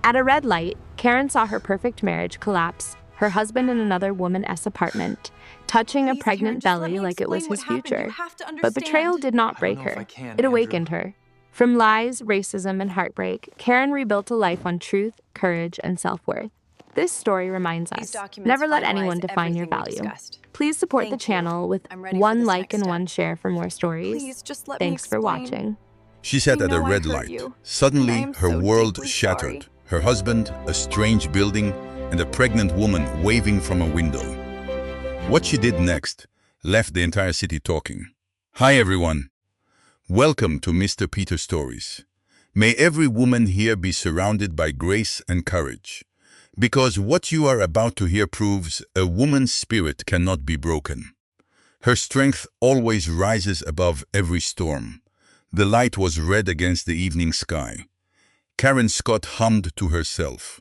At a red light, Karen saw her perfect marriage collapse, her husband in another woman's apartment, touching a Please, Karen, pregnant just let belly me like it was explain what his happened. You future. have to But betrayal understand. did not I don't break know if I her. can, It Andrew. awakened her. From lies, racism, and heartbreak, Karen rebuilt a life on truth, courage, and self-worth. This story reminds These us, documents never let finalize anyone define your everything we value. discussed. Please support the Thank you. channel with I'm ready for one this like next and step. one share for more stories. Please, just let me Thanks for explain. watching. She sat I at a know I red hurt light. you, and I Suddenly, am her so world deeply shattered. sorry. Her husband, a strange building, and a pregnant woman waving from a window. What she did next left the entire city talking. Hi everyone. Welcome to Mr. Peter Stories. May every woman here be surrounded by grace and courage. Because what you are about to hear proves a woman's spirit cannot be broken. Her strength always rises above every storm. The light was red against the evening sky. Karen Scott hummed to herself,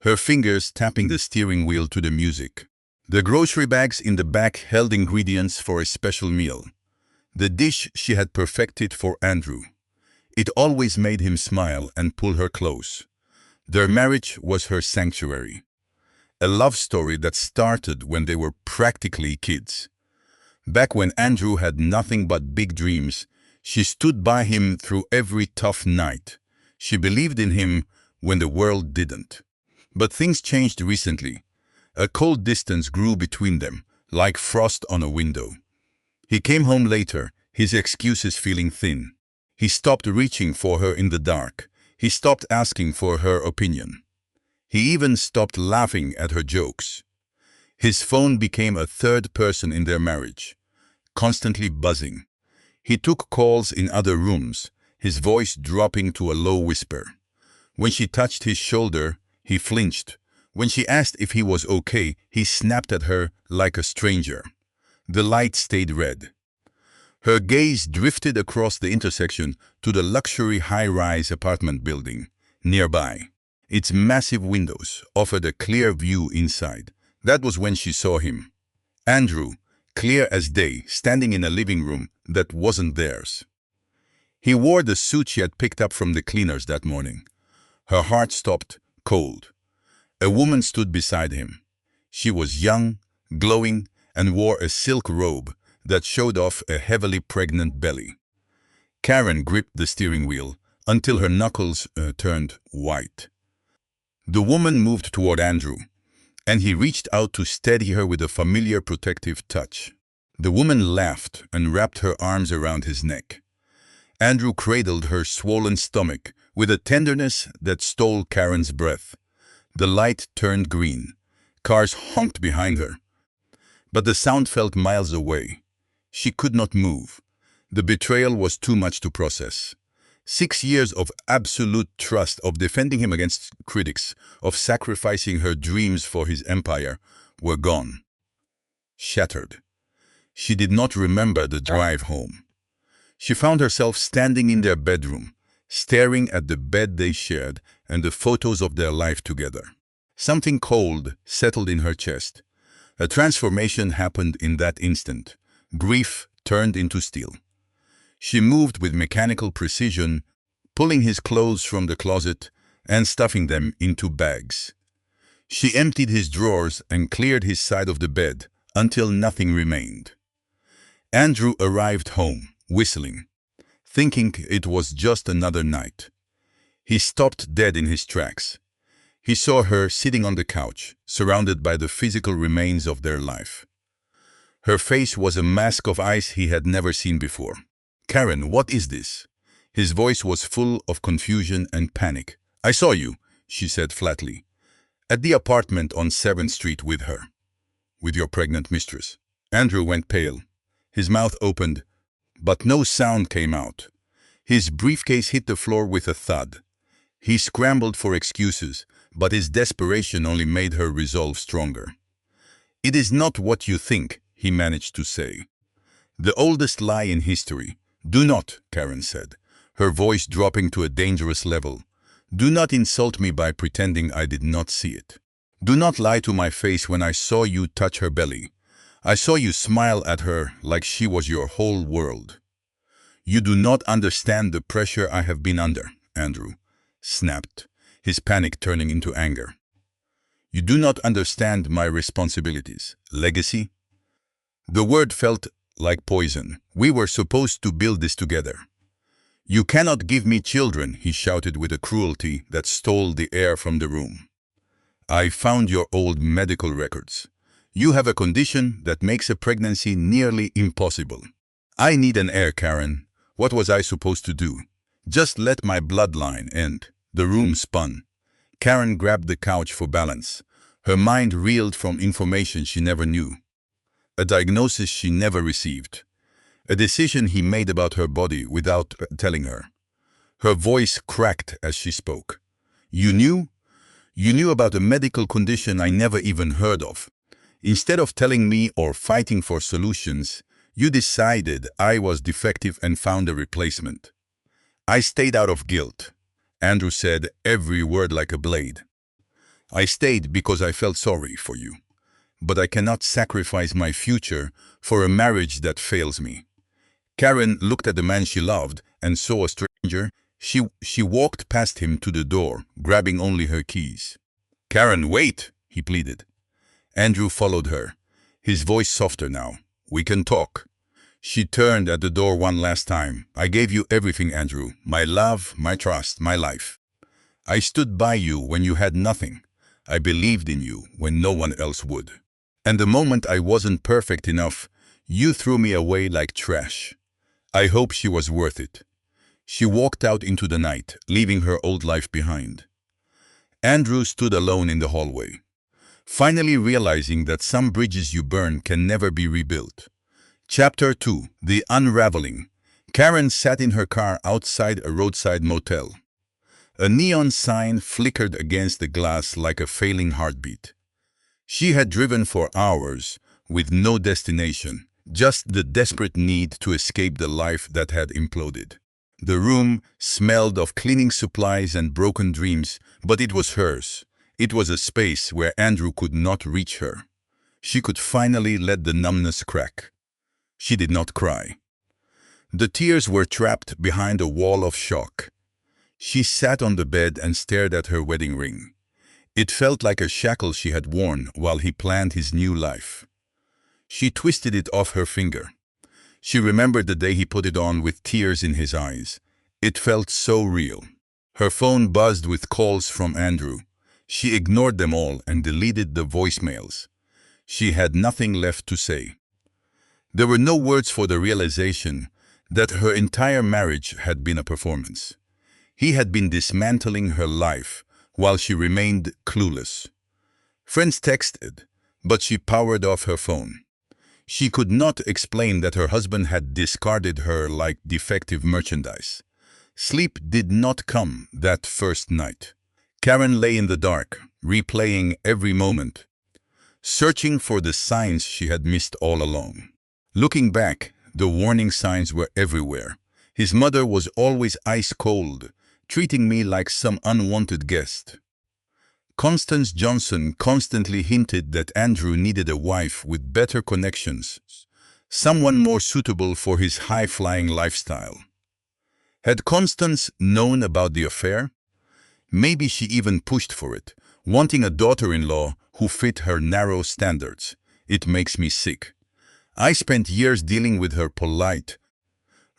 her fingers tapping the steering wheel to the music. The grocery bags in the back held ingredients for a special meal, the dish she had perfected for Andrew. It always made him smile and pull her close. Their marriage was her sanctuary, a love story that started when they were practically kids. Back when Andrew had nothing but big dreams, she stood by him through every tough night. She believed in him when the world didn't. But things changed recently. A cold distance grew between them, like frost on a window. He came home later, his excuses feeling thin. He stopped reaching for her in the dark. He stopped asking for her opinion. He even stopped laughing at her jokes. His phone became a third person in their marriage, constantly buzzing. He took calls in other rooms, his voice dropping to a low whisper. When she touched his shoulder, he flinched. When she asked if he was okay, he snapped at her like a stranger. The light stayed red. Her gaze drifted across the intersection to the luxury high-rise apartment building nearby. Its massive windows offered a clear view inside. That was when she saw him. Andrew, clear as day, standing in a living room that wasn't theirs. He wore the suit she had picked up from the cleaners that morning. Her heart stopped cold. A woman stood beside him. She was young, glowing, and wore a silk robe that showed off a heavily pregnant belly. Karen gripped the steering wheel until her knuckles turned white. The woman moved toward Andrew, and he reached out to steady her with a familiar protective touch. The woman laughed and wrapped her arms around his neck. Andrew cradled her swollen stomach with a tenderness that stole Karen's breath. The light turned green. Cars honked behind her. But the sound felt miles away. She could not move. The betrayal was too much to process. 6 years of absolute trust, of defending him against critics, of sacrificing her dreams for his empire, were gone. Shattered. She did not remember the drive home. She found herself standing in their bedroom, staring at the bed they shared and the photos of their life together. Something cold settled in her chest. A transformation happened in that instant. Grief turned into steel. She moved with mechanical precision, pulling his clothes from the closet and stuffing them into bags. She emptied his drawers and cleared his side of the bed until nothing remained. Andrew arrived home, whistling, thinking it was just another night. He stopped dead in his tracks. He saw her sitting on the couch, surrounded by the physical remains of their life. Her face was a mask of ice he had never seen before. "Karen, what is this?" His voice was full of confusion and panic. "I saw you," she said flatly, "at the apartment on 7th Street with her. With your pregnant mistress." Andrew went pale. His mouth opened, but no sound came out. His briefcase hit the floor with a thud. He scrambled for excuses, but his desperation only made her resolve stronger. "It is not what you think," he managed to say. "The oldest lie in history." "Do not," Karen said, her voice dropping to a dangerous level. "Do not insult me by pretending I did not see it. Do not lie to my face when I saw you touch her belly. I saw you smile at her like she was your whole world." "You do not understand the pressure I have been under," Andrew snapped, his panic turning into anger. You do not understand my responsibilities. Legacy? The word felt like poison. We were supposed to build this together. You cannot give me children, he shouted with a cruelty that stole the air from the room. I found your old medical records. You have a condition that makes a pregnancy nearly impossible. I need an heir, Karen. What was I supposed to do? Just let my bloodline end. The room spun. Karen grabbed the couch for balance. Her mind reeled from information she never knew. A diagnosis she never received. A decision he made about her body without telling her. Her voice cracked as she spoke. You knew? You knew about a medical condition I never even heard of. Instead of telling me or fighting for solutions, you decided I was defective and found a replacement. I stayed out of guilt. Andrew said every word like a blade. I stayed because I felt sorry for you. But I cannot sacrifice my future for a marriage that fails me. Karen looked at the man she loved and saw a stranger. She walked past him to the door, grabbing only her keys. Karen, wait, he pleaded. Andrew followed her, his voice softer now. We can talk. She turned at the door one last time. I gave you everything, Andrew. My love, my trust, my life. I stood by you when you had nothing. I believed in you when no one else would. And the moment I wasn't perfect enough, you threw me away like trash. I hope she was worth it. She walked out into the night, leaving her old life behind. Andrew stood alone in the hallway, finally realizing that some bridges you burn can never be rebuilt. Chapter 2. The Unraveling. Karen sat in her car outside a roadside motel. A neon sign flickered against the glass like a failing heartbeat. She had driven for hours, with no destination, just the desperate need to escape the life that had imploded. The room smelled of cleaning supplies and broken dreams, but it was hers. It was a space where Andrew could not reach her. She could finally let the numbness crack. She did not cry. The tears were trapped behind a wall of shock. She sat on the bed and stared at her wedding ring. It felt like a shackle she had worn while he planned his new life. She twisted it off her finger. She remembered the day he put it on with tears in his eyes. It felt so real. Her phone buzzed with calls from Andrew. She ignored them all and deleted the voicemails. She had nothing left to say. There were no words for the realization that her entire marriage had been a performance. He had been dismantling her life while she remained clueless. Friends texted, but she powered off her phone. She could not explain that her husband had discarded her like defective merchandise. Sleep did not come that first night. Karen lay in the dark, replaying every moment, searching for the signs she had missed all along. Looking back, the warning signs were everywhere. His mother was always ice cold, treating me like some unwanted guest. Constance Johnson constantly hinted that Andrew needed a wife with better connections, someone more suitable for his high-flying lifestyle. Had Constance known about the affair? Maybe she even pushed for it, wanting a daughter-in-law who fit her narrow standards. It makes me sick. I spent years dealing with her polite,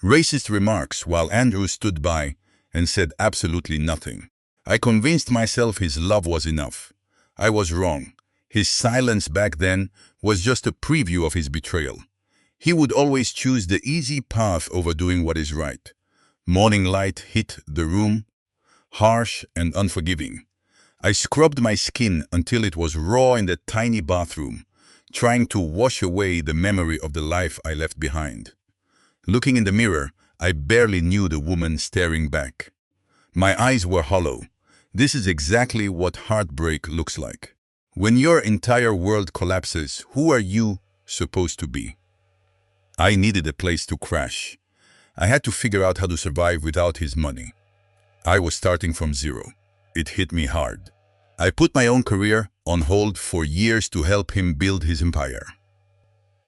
racist remarks while Andrew stood by and said absolutely nothing. I convinced myself his love was enough. I was wrong. His silence back then was just a preview of his betrayal. He would always choose the easy path over doing what is right. Morning light hit the room, harsh and unforgiving. I scrubbed my skin until it was raw in the tiny bathroom, trying to wash away the memory of the life I left behind. Looking in the mirror, I barely knew the woman staring back. My eyes were hollow. This is exactly what heartbreak looks like. When your entire world collapses, who are you supposed to be? I needed a place to crash. I had to figure out how to survive without his money. I was starting from zero. It hit me hard. I put my own career on hold for years to help him build his empire.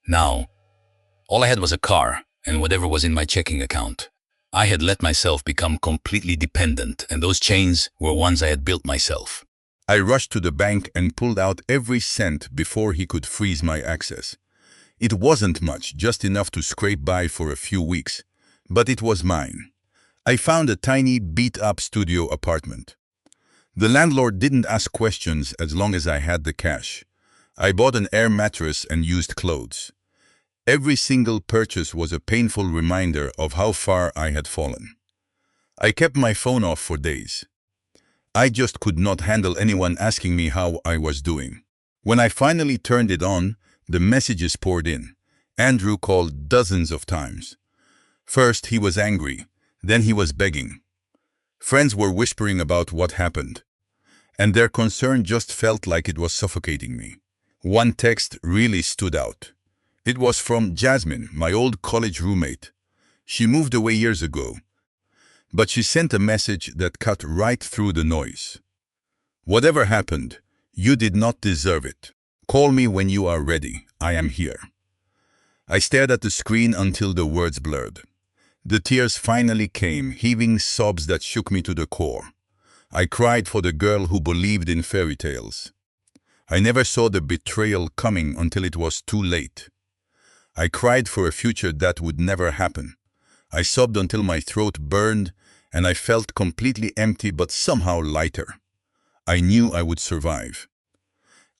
Now, all I had was a car and whatever was in my checking account. I had let myself become completely dependent, and those chains were ones I had built myself. I rushed to the bank and pulled out every cent before he could freeze my access. It wasn't much, just enough to scrape by for a few weeks, but it was mine. I found a tiny, beat-up studio apartment. The landlord didn't ask questions as long as I had the cash. I bought an air mattress and used clothes. Every single purchase was a painful reminder of how far I had fallen. I kept my phone off for days. I just could not handle anyone asking me how I was doing. When I finally turned it on, the messages poured in. Andrew called dozens of times. First, he was angry. Then he was begging. Friends were whispering about what happened, and their concern just felt like it was suffocating me. One text really stood out. It was from Jasmine, my old college roommate. She moved away years ago, but she sent a message that cut right through the noise. "Whatever happened, you did not deserve it. Call me when you are ready. I am here." I stared at the screen until the words blurred. The tears finally came, heaving sobs that shook me to the core. I cried for the girl who believed in fairy tales. I never saw the betrayal coming until it was too late. I cried for a future that would never happen. I sobbed until my throat burned, and I felt completely empty but somehow lighter. I knew I would survive.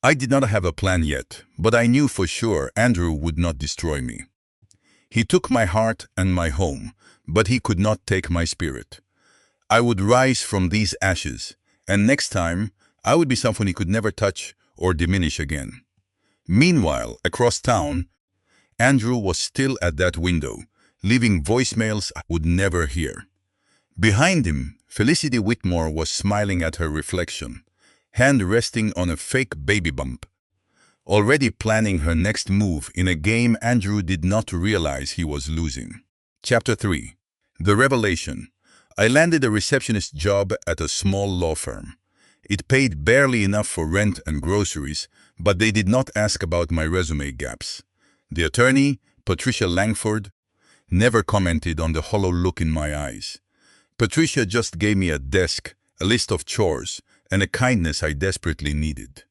I did not have a plan yet, but I knew for sure Andrew would not destroy me. He took my heart and my home, but he could not take my spirit. I would rise from these ashes, and next time, I would be someone he could never touch or diminish again. Meanwhile, across town, Andrew was still at that window, leaving voicemails I would never hear. Behind him, Felicity Whitmore was smiling at her reflection, hand resting on a fake baby bump, already planning her next move in a game Andrew did not realize he was losing. Chapter 3. The Revelation. I landed a receptionist job at a small law firm. It paid barely enough for rent and groceries, but they did not ask about my resume gaps. The attorney, Patricia Langford, never commented on the hollow look in my eyes. Patricia just gave me a desk, a list of chores, and a kindness I desperately needed.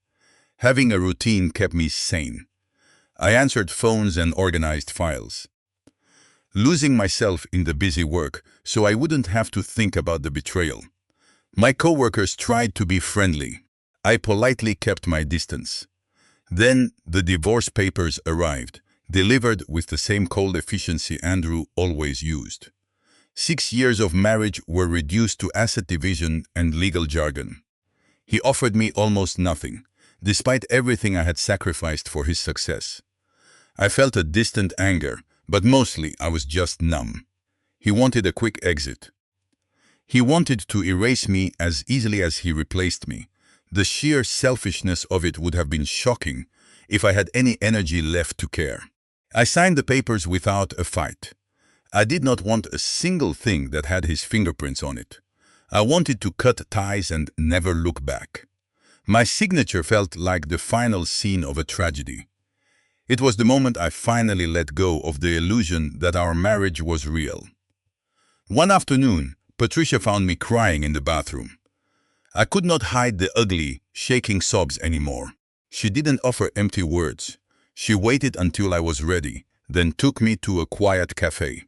Having a routine kept me sane. I answered phones and organized files, losing myself in the busy work so I wouldn't have to think about the betrayal. My coworkers tried to be friendly. I politely kept my distance. Then the divorce papers arrived, delivered with the same cold efficiency Andrew always used. 6 years of marriage were reduced to asset division and legal jargon. He offered me almost nothing, despite everything I had sacrificed for his success. I felt a distant anger, but mostly I was just numb. He wanted a quick exit. He wanted to erase me as easily as he replaced me. The sheer selfishness of it would have been shocking if I had any energy left to care. I signed the papers without a fight. I did not want a single thing that had his fingerprints on it. I wanted to cut ties and never look back. My signature felt like the final scene of a tragedy. It was the moment I finally let go of the illusion that our marriage was real. One afternoon, Patricia found me crying in the bathroom. I could not hide the ugly, shaking sobs anymore. She didn't offer empty words. She waited until I was ready, then took me to a quiet cafe.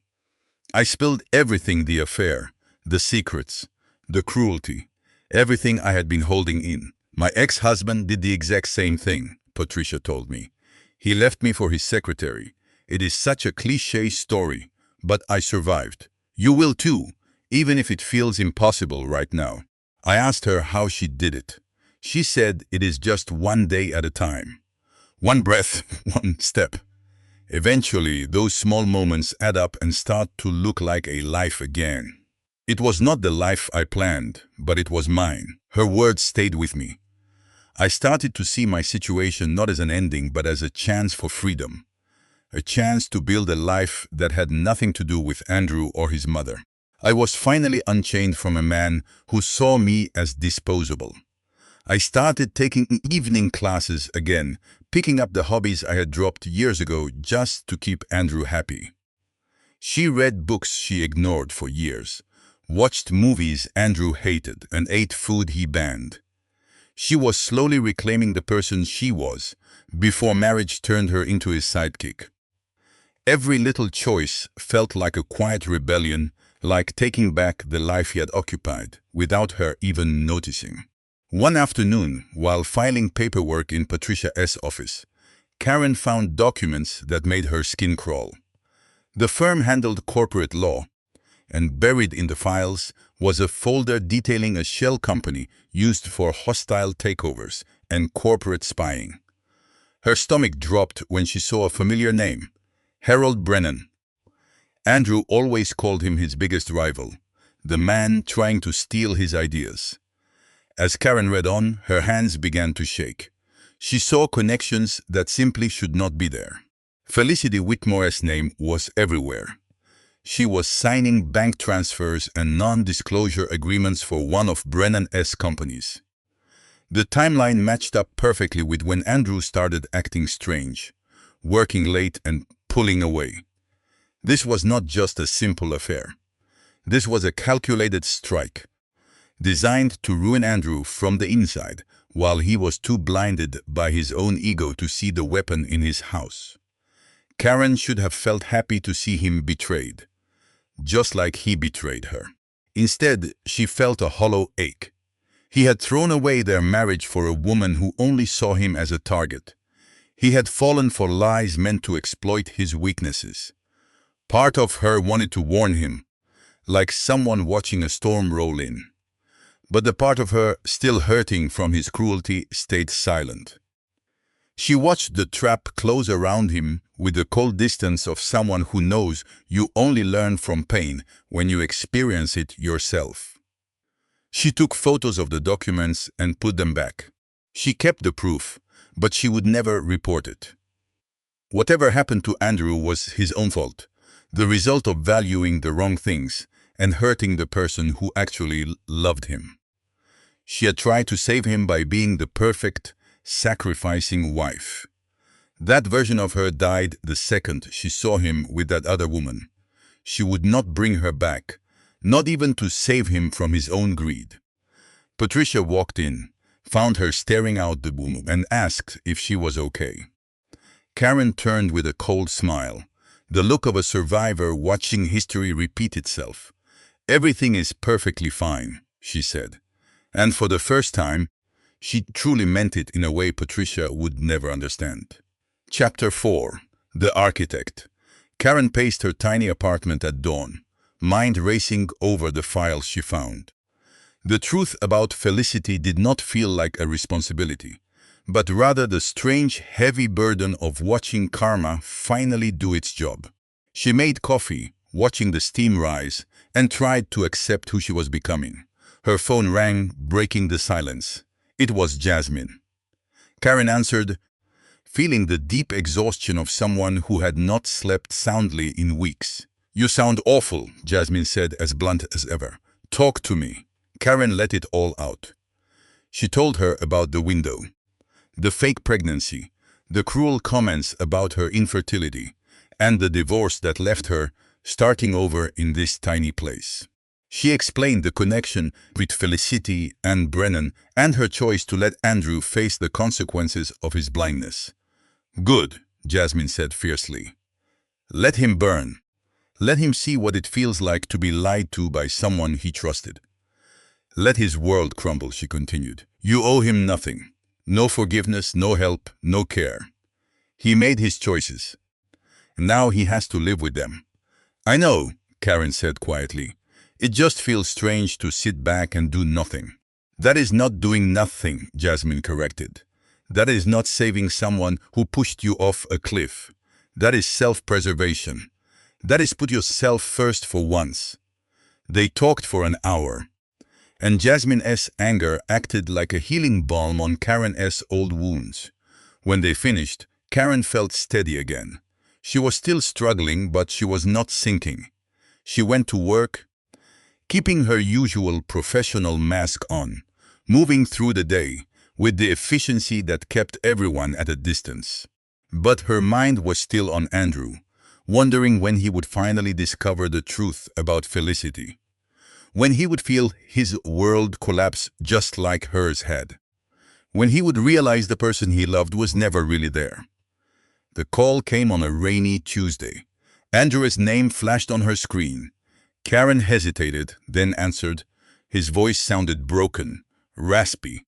I spilled everything: the affair, the secrets, the cruelty, everything I had been holding in. My ex-husband did the exact same thing, Patricia told me. He left me for his secretary. It is such a cliché story, but I survived. You will too, even if it feels impossible right now. I asked her how she did it. She said it is just one day at a time. One breath, one step. Eventually, those small moments add up and start to look like a life again. It was not the life I planned, but it was mine. Her words stayed with me. I started to see my situation not as an ending, but as a chance for freedom. A chance to build a life that had nothing to do with Andrew or his mother. I was finally unchained from a man who saw me as disposable. I started taking evening classes again, picking up the hobbies I had dropped years ago just to keep Andrew happy. She read books she ignored for years, watched movies Andrew hated, and ate food he banned. She was slowly reclaiming the person she was before marriage turned her into his sidekick. Every little choice felt like a quiet rebellion, like taking back the life he had occupied, without her even noticing. One afternoon, while filing paperwork in Patricia's office, Karen found documents that made her skin crawl. The firm handled corporate law, and buried in the files was a folder detailing a shell company used for hostile takeovers and corporate spying. Her stomach dropped when she saw a familiar name, Harold Brennan. Andrew always called him his biggest rival, the man trying to steal his ideas. As Karen read on, her hands began to shake. She saw connections that simply should not be there. Felicity Whitmore's name was everywhere. She was signing bank transfers and non-disclosure agreements for one of Brennan's companies. The timeline matched up perfectly with when Andrew started acting strange, working late and pulling away. This was not just a simple affair. This was a calculated strike, designed to ruin Andrew from the inside, while he was too blinded by his own ego to see the weapon in his house. Karen should have felt happy to see him betrayed, just like he betrayed her. Instead, she felt a hollow ache. He had thrown away their marriage for a woman who only saw him as a target. He had fallen for lies meant to exploit his weaknesses. Part of her wanted to warn him, like someone watching a storm roll in. But the part of her, still hurting from his cruelty, stayed silent. She watched the trap close around him with the cold distance of someone who knows you only learn from pain when you experience it yourself. She took photos of the documents and put them back. She kept the proof, but she would never report it. Whatever happened to Andrew was his own fault, the result of valuing the wrong things and hurting the person who actually loved him. She had tried to save him by being the perfect, sacrificing wife. That version of her died the second she saw him with that other woman. She would not bring her back, not even to save him from his own greed. Patricia walked in, found her staring out the window, and asked if she was okay. Karen turned with a cold smile, the look of a survivor watching history repeat itself. "Everything is perfectly fine," she said. And for the first time, she truly meant it in a way Patricia would never understand. Chapter 4. The Architect. Karen paced her tiny apartment at dawn, mind racing over the files she found. The truth about Felicity did not feel like a responsibility, but rather the strange, heavy burden of watching karma finally do its job. She made coffee, watching the steam rise, and tried to accept who she was becoming. Her phone rang, breaking the silence. It was Jasmine. Karen answered, feeling the deep exhaustion of someone who had not slept soundly in weeks. "You sound awful," Jasmine said, as blunt as ever. "Talk to me." Karen let it all out. She told her about the window, the fake pregnancy, the cruel comments about her infertility, and the divorce that left her starting over in this tiny place. She explained the connection with Felicity and Brennan and her choice to let Andrew face the consequences of his blindness. "Good," Jasmine said fiercely. "Let him burn. Let him see what it feels like to be lied to by someone he trusted. Let his world crumble," she continued. "You owe him nothing. No forgiveness, no help, no care. He made his choices. Now he has to live with them." "I know," Karen said quietly. "It just feels strange to sit back and do nothing." "That is not doing nothing," Jasmine corrected. "That is not saving someone who pushed you off a cliff. That is self-preservation. That is put yourself first for once." They talked for an hour, and Jasmine's anger acted like a healing balm on Karen's old wounds. When they finished, Karen felt steady again. She was still struggling, but she was not sinking. She went to work, keeping her usual professional mask on, moving through the day with the efficiency that kept everyone at a distance. But her mind was still on Andrew, wondering when he would finally discover the truth about Felicity, when he would feel his world collapse just like hers had, when he would realize the person he loved was never really there. The call came on a rainy Tuesday. Andrew's name flashed on her screen. Karen hesitated, then answered. His voice sounded broken, raspy,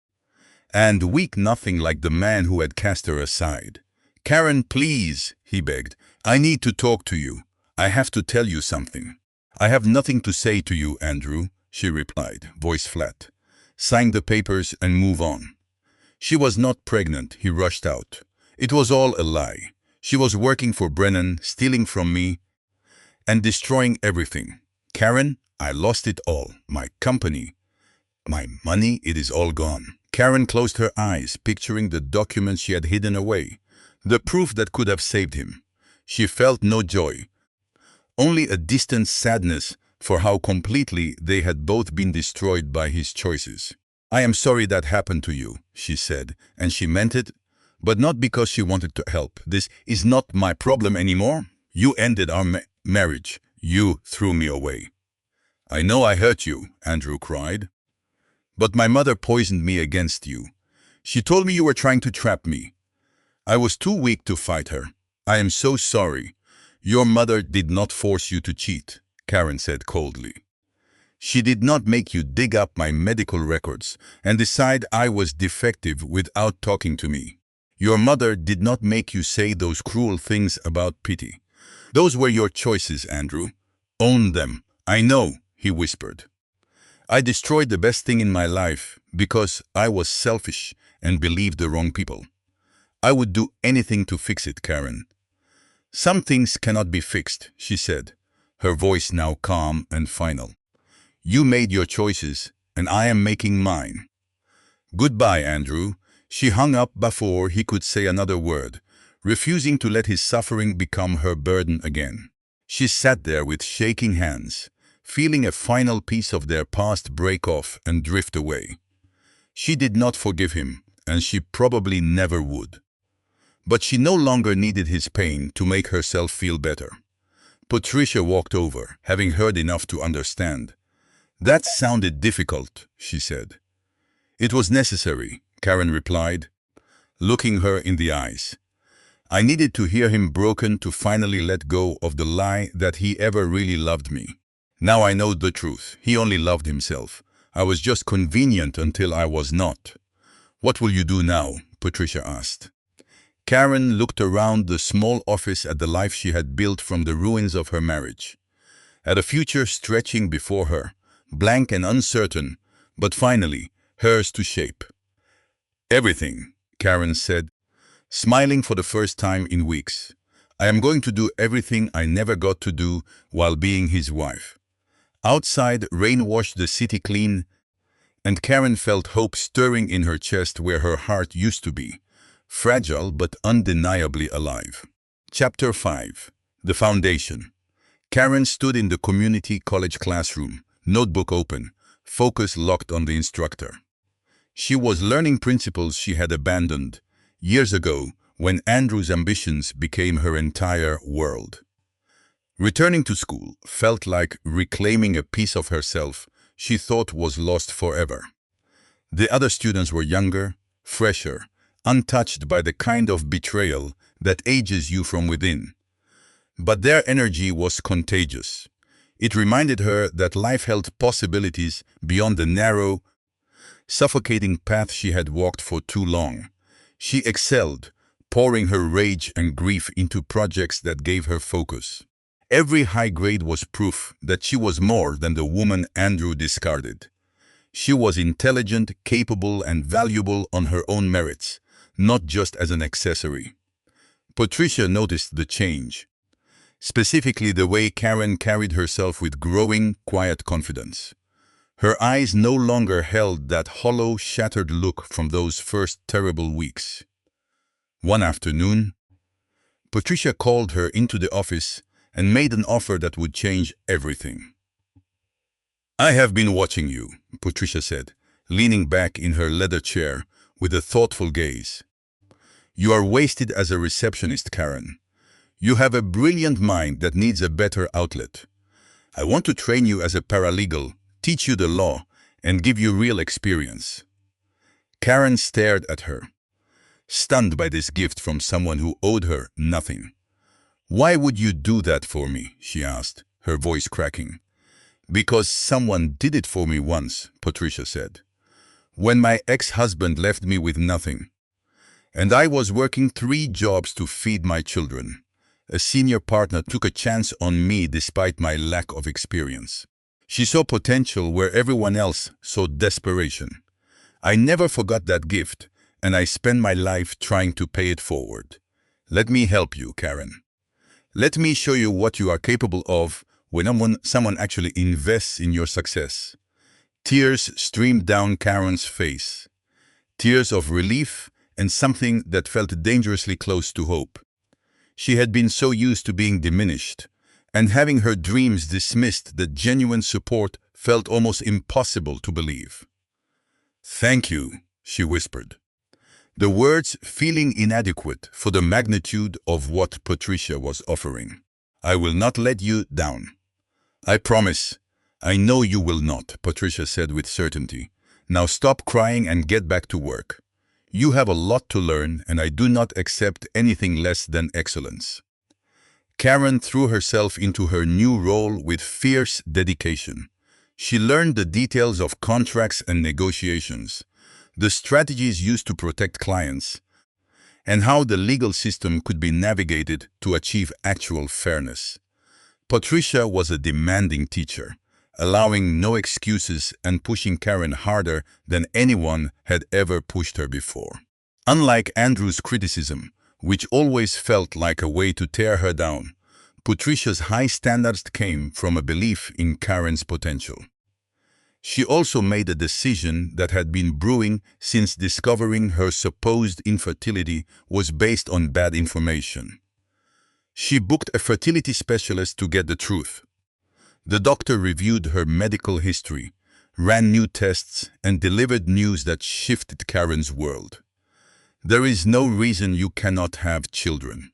and weak, nothing like the man who had cast her aside. "Karen, please," he begged. "I need to talk to you. I have to tell you something." "I have nothing to say to you, Andrew," she replied, voice flat. "Sign the papers and move on." She was not pregnant, he rushed out. It was all a lie. She was working for Brennan, stealing from me, and destroying everything. "Karen, I lost it all. My company, my money, it is all gone." Karen closed her eyes, picturing the documents she had hidden away, the proof that could have saved him. She felt no joy, only a distant sadness for how completely they had both been destroyed by his choices. "I am sorry that happened to you," she said, and she meant it, but not because she wanted to help. "This is not my problem anymore. You ended our marriage. You threw me away." "I know I hurt you," Andrew cried. "But my mother poisoned me against you. She told me you were trying to trap me. I was too weak to fight her. I am so sorry. Your mother did not force you to cheat," Karen said coldly. "She did not make you dig up my medical records and decide I was defective without talking to me. Your mother did not make you say those cruel things about pity. Those were your choices, Andrew. Own them." "I know," he whispered. "I destroyed the best thing in my life because I was selfish and believed the wrong people. I would do anything to fix it, Karen." "Some things cannot be fixed," she said, her voice now calm and final. "You made your choices, and I am making mine. Goodbye, Andrew." She hung up before he could say another word, refusing to let his suffering become her burden again. She sat there with shaking hands, feeling a final piece of their past break off and drift away. She did not forgive him, and she probably never would. But she no longer needed his pain to make herself feel better. Patricia walked over, having heard enough to understand. "That sounded difficult," she said. "It was necessary," Karen replied, looking her in the eyes. "I needed to hear him broken to finally let go of the lie that he ever really loved me. Now I know the truth. He only loved himself. I was just convenient until I was not." "What will you do now?" Patricia asked. Karen looked around the small office at the life she had built from the ruins of her marriage, at a future stretching before her, blank and uncertain, but finally hers to shape. "Everything," Karen said, smiling for the first time in weeks. "I am going to do everything I never got to do while being his wife." Outside, rain washed the city clean, and Karen felt hope stirring in her chest where her heart used to be, fragile but undeniably alive. Chapter 5. The Foundation. Karen stood in the community college classroom, notebook open, focus locked on the instructor. She was learning principles she had abandoned years ago when Andrew's ambitions became her entire world. Returning to school felt like reclaiming a piece of herself she thought was lost forever. The other students were younger, fresher, untouched by the kind of betrayal that ages you from within. But their energy was contagious. It reminded her that life held possibilities beyond the narrow, suffocating path she had walked for too long. She excelled, pouring her rage and grief into projects that gave her focus. Every high grade was proof that she was more than the woman Andrew discarded. She was intelligent, capable, and valuable on her own merits, not just as an accessory. Patricia noticed the change, specifically the way Karen carried herself with growing, quiet confidence. Her eyes no longer held that hollow, shattered look from those first terrible weeks. One afternoon, Patricia called her into the office and made an offer that would change everything. "I have been watching you," Patricia said, leaning back in her leather chair with a thoughtful gaze. "You are wasted as a receptionist, Karen. You have a brilliant mind that needs a better outlet. I want to train you as a paralegal, teach you the law, and give you real experience." Karen stared at her, stunned by this gift from someone who owed her nothing. "Why would you do that for me?" she asked, her voice cracking. "Because someone did it for me once," Patricia said. "When my ex-husband left me with nothing. And I was working 3 jobs to feed my children. A senior partner took a chance on me despite my lack of experience. She saw potential where everyone else saw desperation. I never forgot that gift, and I spent my life trying to pay it forward. Let me help you, Karen. Let me show you what you are capable of when someone actually invests in your success." Tears streamed down Karen's face. Tears of relief and something that felt dangerously close to hope. She had been so used to being diminished, and having her dreams dismissed that genuine support felt almost impossible to believe. "Thank you," she whispered, the words feeling inadequate for the magnitude of what Patricia was offering. "I will not let you down. I promise. I know you will not," Patricia said with certainty. "Now stop crying and get back to work. You have a lot to learn, and I do not accept anything less than excellence." Karen threw herself into her new role with fierce dedication. She learned the details of contracts and negotiations, the strategies used to protect clients, and how the legal system could be navigated to achieve actual fairness. Patricia was a demanding teacher, allowing no excuses and pushing Karen harder than anyone had ever pushed her before. Unlike Andrew's criticism, which always felt like a way to tear her down, Patricia's high standards came from a belief in Karen's potential. She also made a decision that had been brewing since discovering her supposed infertility was based on bad information. She booked a fertility specialist to get the truth. The doctor reviewed her medical history, ran new tests, and delivered news that shifted Karen's world. "There is no reason you cannot have children,"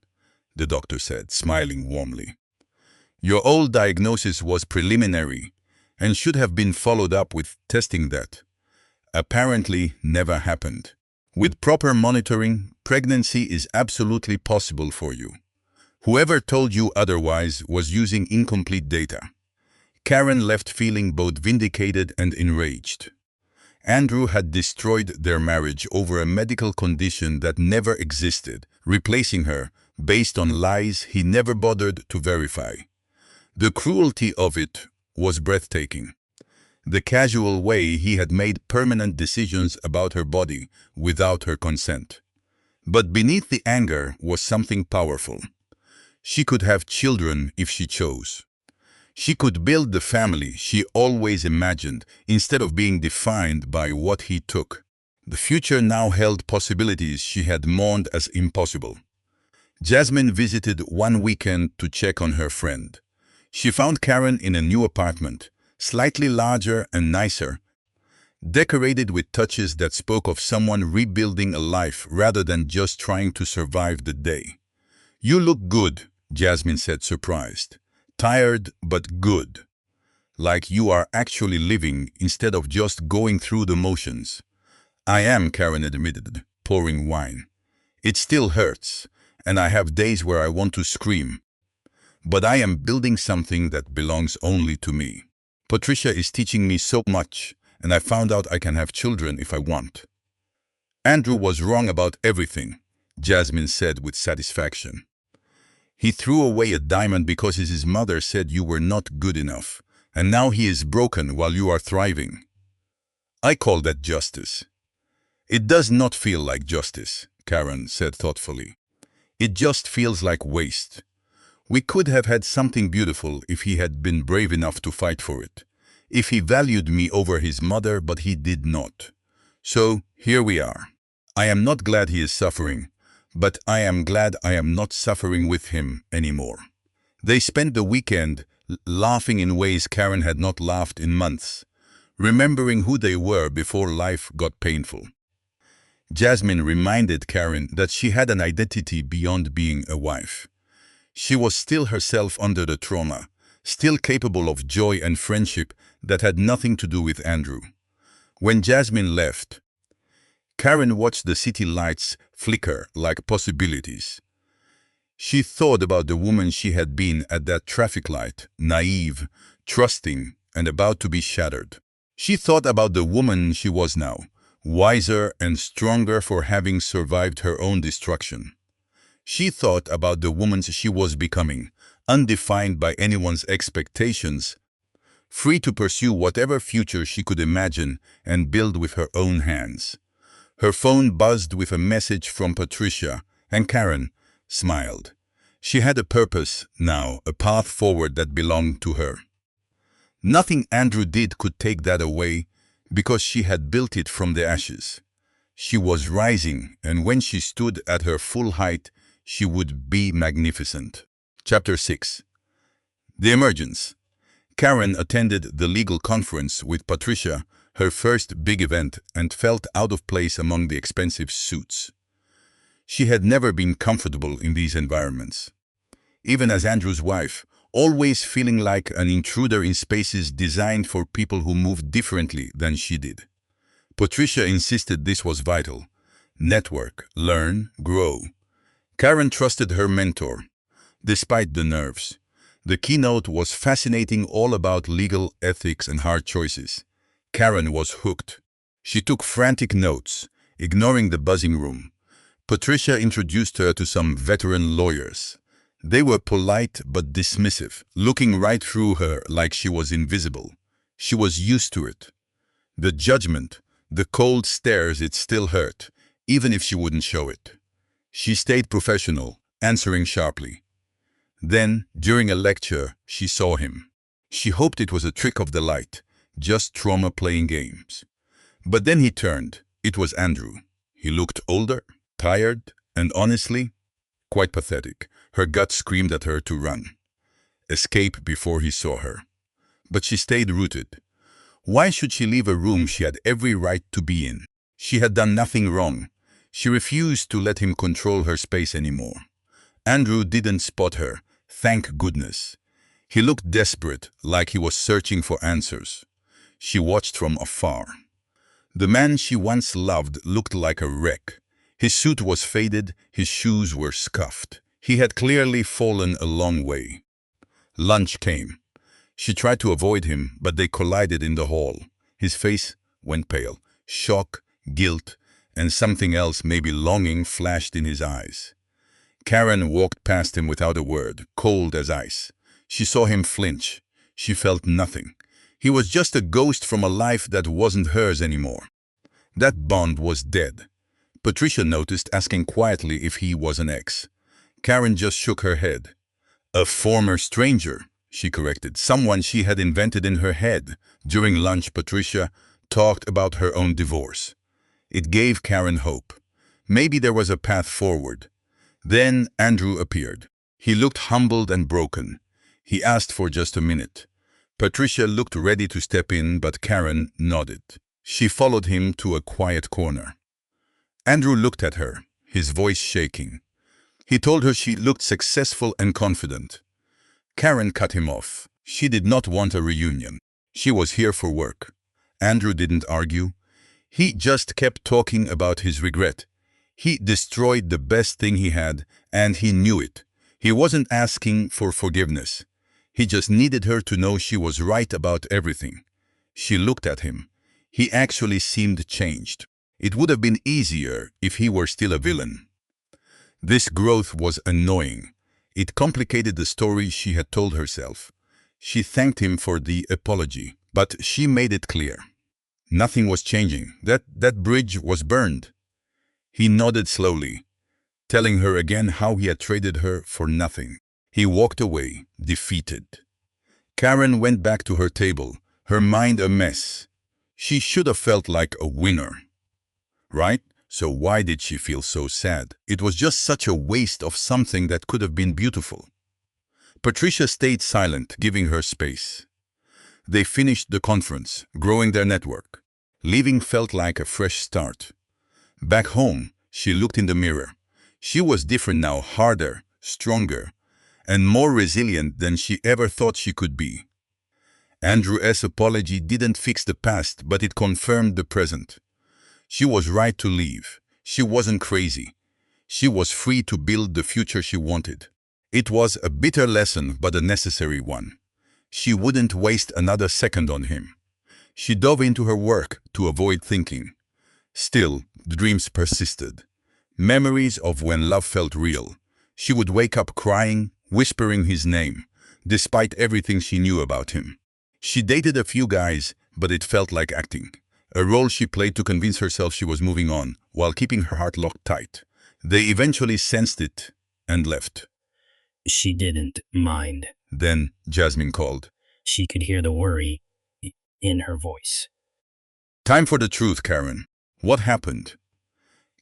the doctor said, smiling warmly. "Your old diagnosis was preliminary and should have been followed up with testing that apparently never happened. With proper monitoring, pregnancy is absolutely possible for you. Whoever told you otherwise was using incomplete data." Karen left feeling both vindicated and enraged. Andrew had destroyed their marriage over a medical condition that never existed, replacing her based on lies he never bothered to verify. The cruelty of it was breathtaking. The casual way he had made permanent decisions about her body without her consent. But beneath the anger was something powerful. She could have children if she chose. She could build the family she always imagined instead of being defined by what he took. The future now held possibilities she had mourned as impossible. Jasmine visited one weekend to check on her friend. She found Karen in a new apartment, slightly larger and nicer, decorated with touches that spoke of someone rebuilding a life rather than just trying to survive the day. "You look good," Jasmine said, surprised. "Tired, but good. Like you are actually living instead of just going through the motions." "I am," Karen admitted, pouring wine. "It still hurts, and I have days where I want to scream. But I am building something that belongs only to me. Patricia is teaching me so much, and I found out I can have children if I want." "Andrew was wrong about everything," Jasmine said with satisfaction. "He threw away a diamond because his mother said you were not good enough, and now he is broken while you are thriving. I call that justice." "It does not feel like justice," Karen said thoughtfully. "It just feels like waste. We could have had something beautiful if he had been brave enough to fight for it. If he valued me over his mother, but he did not. So here we are. I am not glad he is suffering, but I am glad I am not suffering with him anymore." They spent the weekend laughing in ways Karen had not laughed in months, remembering who they were before life got painful. Jasmine reminded Karen that she had an identity beyond being a wife. She was still herself under the trauma, still capable of joy and friendship that had nothing to do with Andrew. When Jasmine left, Karen watched the city lights flicker like possibilities. She thought about the woman she had been at that traffic light, naive, trusting, and about to be shattered. She thought about the woman she was now, wiser and stronger for having survived her own destruction. She thought about the woman she was becoming, undefined by anyone's expectations, free to pursue whatever future she could imagine and build with her own hands. Her phone buzzed with a message from Patricia, and Karen smiled. She had a purpose now, a path forward that belonged to her. Nothing Andrew did could take that away, because she had built it from the ashes. She was rising, and when she stood at her full height, she would be magnificent. Chapter 6. The Emergence. Karen attended the legal conference with Patricia, her first big event, and felt out of place among the expensive suits. She had never been comfortable in these environments. Even as Andrew's wife, always feeling like an intruder in spaces designed for people who moved differently than she did. Patricia insisted this was vital. Network, learn, grow. Karen trusted her mentor, despite the nerves. The keynote was fascinating, all about legal ethics and hard choices. Karen was hooked. She took frantic notes, ignoring the buzzing room. Patricia introduced her to some veteran lawyers. They were polite but dismissive, looking right through her like she was invisible. She was used to it. The judgment, the cold stares, it still hurt, even if she wouldn't show it. She stayed professional, answering sharply. Then, during a lecture, she saw him. She hoped it was a trick of the light, just trauma playing games. But then he turned. It was Andrew. He looked older, tired, and honestly, quite pathetic. Her gut screamed at her to run, escape before he saw her. But she stayed rooted. Why should she leave a room she had every right to be in? She had done nothing wrong. She refused to let him control her space anymore. Andrew didn't spot her, thank goodness. He looked desperate, like he was searching for answers. She watched from afar. The man she once loved looked like a wreck. His suit was faded, his shoes were scuffed. He had clearly fallen a long way. Lunch came. She tried to avoid him, but they collided in the hall. His face went pale. Shock, guilt, and something else, maybe longing, flashed in his eyes. Karen walked past him without a word, cold as ice. She saw him flinch. She felt nothing. He was just a ghost from a life that wasn't hers anymore. That bond was dead. Patricia noticed, asking quietly if he was an ex. Karen just shook her head. A former stranger, she corrected, someone she had invented in her head. During lunch, Patricia talked about her own divorce. It gave Karen hope. Maybe there was a path forward. Then Andrew appeared. He looked humbled and broken. He asked for just a minute. Patricia looked ready to step in, but Karen nodded. She followed him to a quiet corner. Andrew looked at her, his voice shaking. He told her she looked successful and confident. Karen cut him off. She did not want a reunion. She was here for work. Andrew didn't argue. He just kept talking about his regret. He destroyed the best thing he had, and he knew it. He wasn't asking for forgiveness. He just needed her to know she was right about everything. She looked at him. He actually seemed changed. It would have been easier if he were still a villain. This growth was annoying. It complicated the story she had told herself. She thanked him for the apology, but she made it clear. Nothing was changing. That bridge was burned. He nodded slowly, telling her again how he had traded her for nothing. He walked away, defeated. Karen went back to her table, her mind a mess. She should have felt like a winner, right? So why did she feel so sad? It was just such a waste of something that could have been beautiful. Patricia stayed silent, giving her space. They finished the conference, growing their network. Leaving felt like a fresh start. Back home, she looked in the mirror. She was different now, harder, stronger. and more resilient than she ever thought she could be. Andrew's apology didn't fix the past, but it confirmed the present. She was right to leave. She wasn't crazy. She was free to build the future she wanted. It was a bitter lesson, but a necessary one. She wouldn't waste another second on him. She dove into her work to avoid thinking. Still, the dreams persisted. Memories of when love felt real. She would wake up crying, whispering his name, despite everything she knew about him. She dated a few guys, but it felt like acting. A role she played to convince herself she was moving on, while keeping her heart locked tight. They eventually sensed it and left. She didn't mind. Then Jasmine called. She could hear the worry in her voice. Time for the truth, Karen. What happened?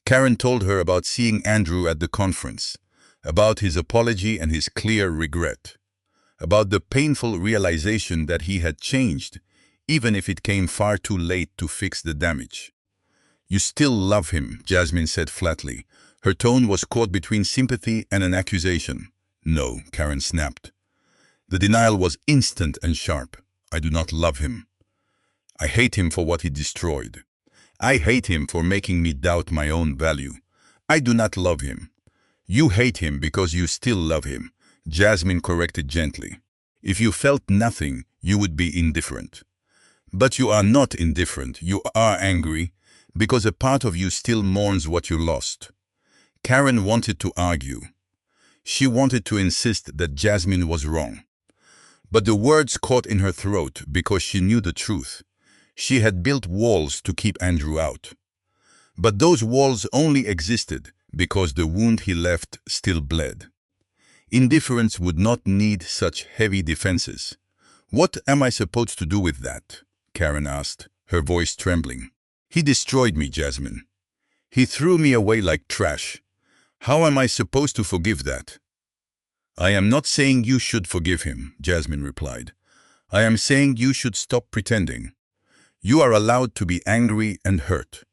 Karen told her about seeing Andrew at the conference, about his apology and his clear regret, about the painful realization that he had changed, even if it came far too late to fix the damage. You still love him, Jasmine said flatly. Her tone was caught between sympathy and an accusation. No, Karen snapped. The denial was instant and sharp. I do not love him. I hate him for what he destroyed. I hate him for making me doubt my own value. I do not love him. You hate him because you still love him, Jasmine corrected gently. If you felt nothing, you would be indifferent. But you are not indifferent, you are angry, because a part of you still mourns what you lost. Karen wanted to argue. She wanted to insist that Jasmine was wrong. But the words caught in her throat because she knew the truth. She had built walls to keep Andrew out. But those walls only existed because the wound he left still bled. Indifference would not need such heavy defenses. What am I supposed to do with that? Karen asked, her voice trembling. He destroyed me, Jasmine. He threw me away like trash. How am I supposed to forgive that? I am not saying you should forgive him, Jasmine replied. I am saying you should stop pretending. You are allowed to be angry and hurt.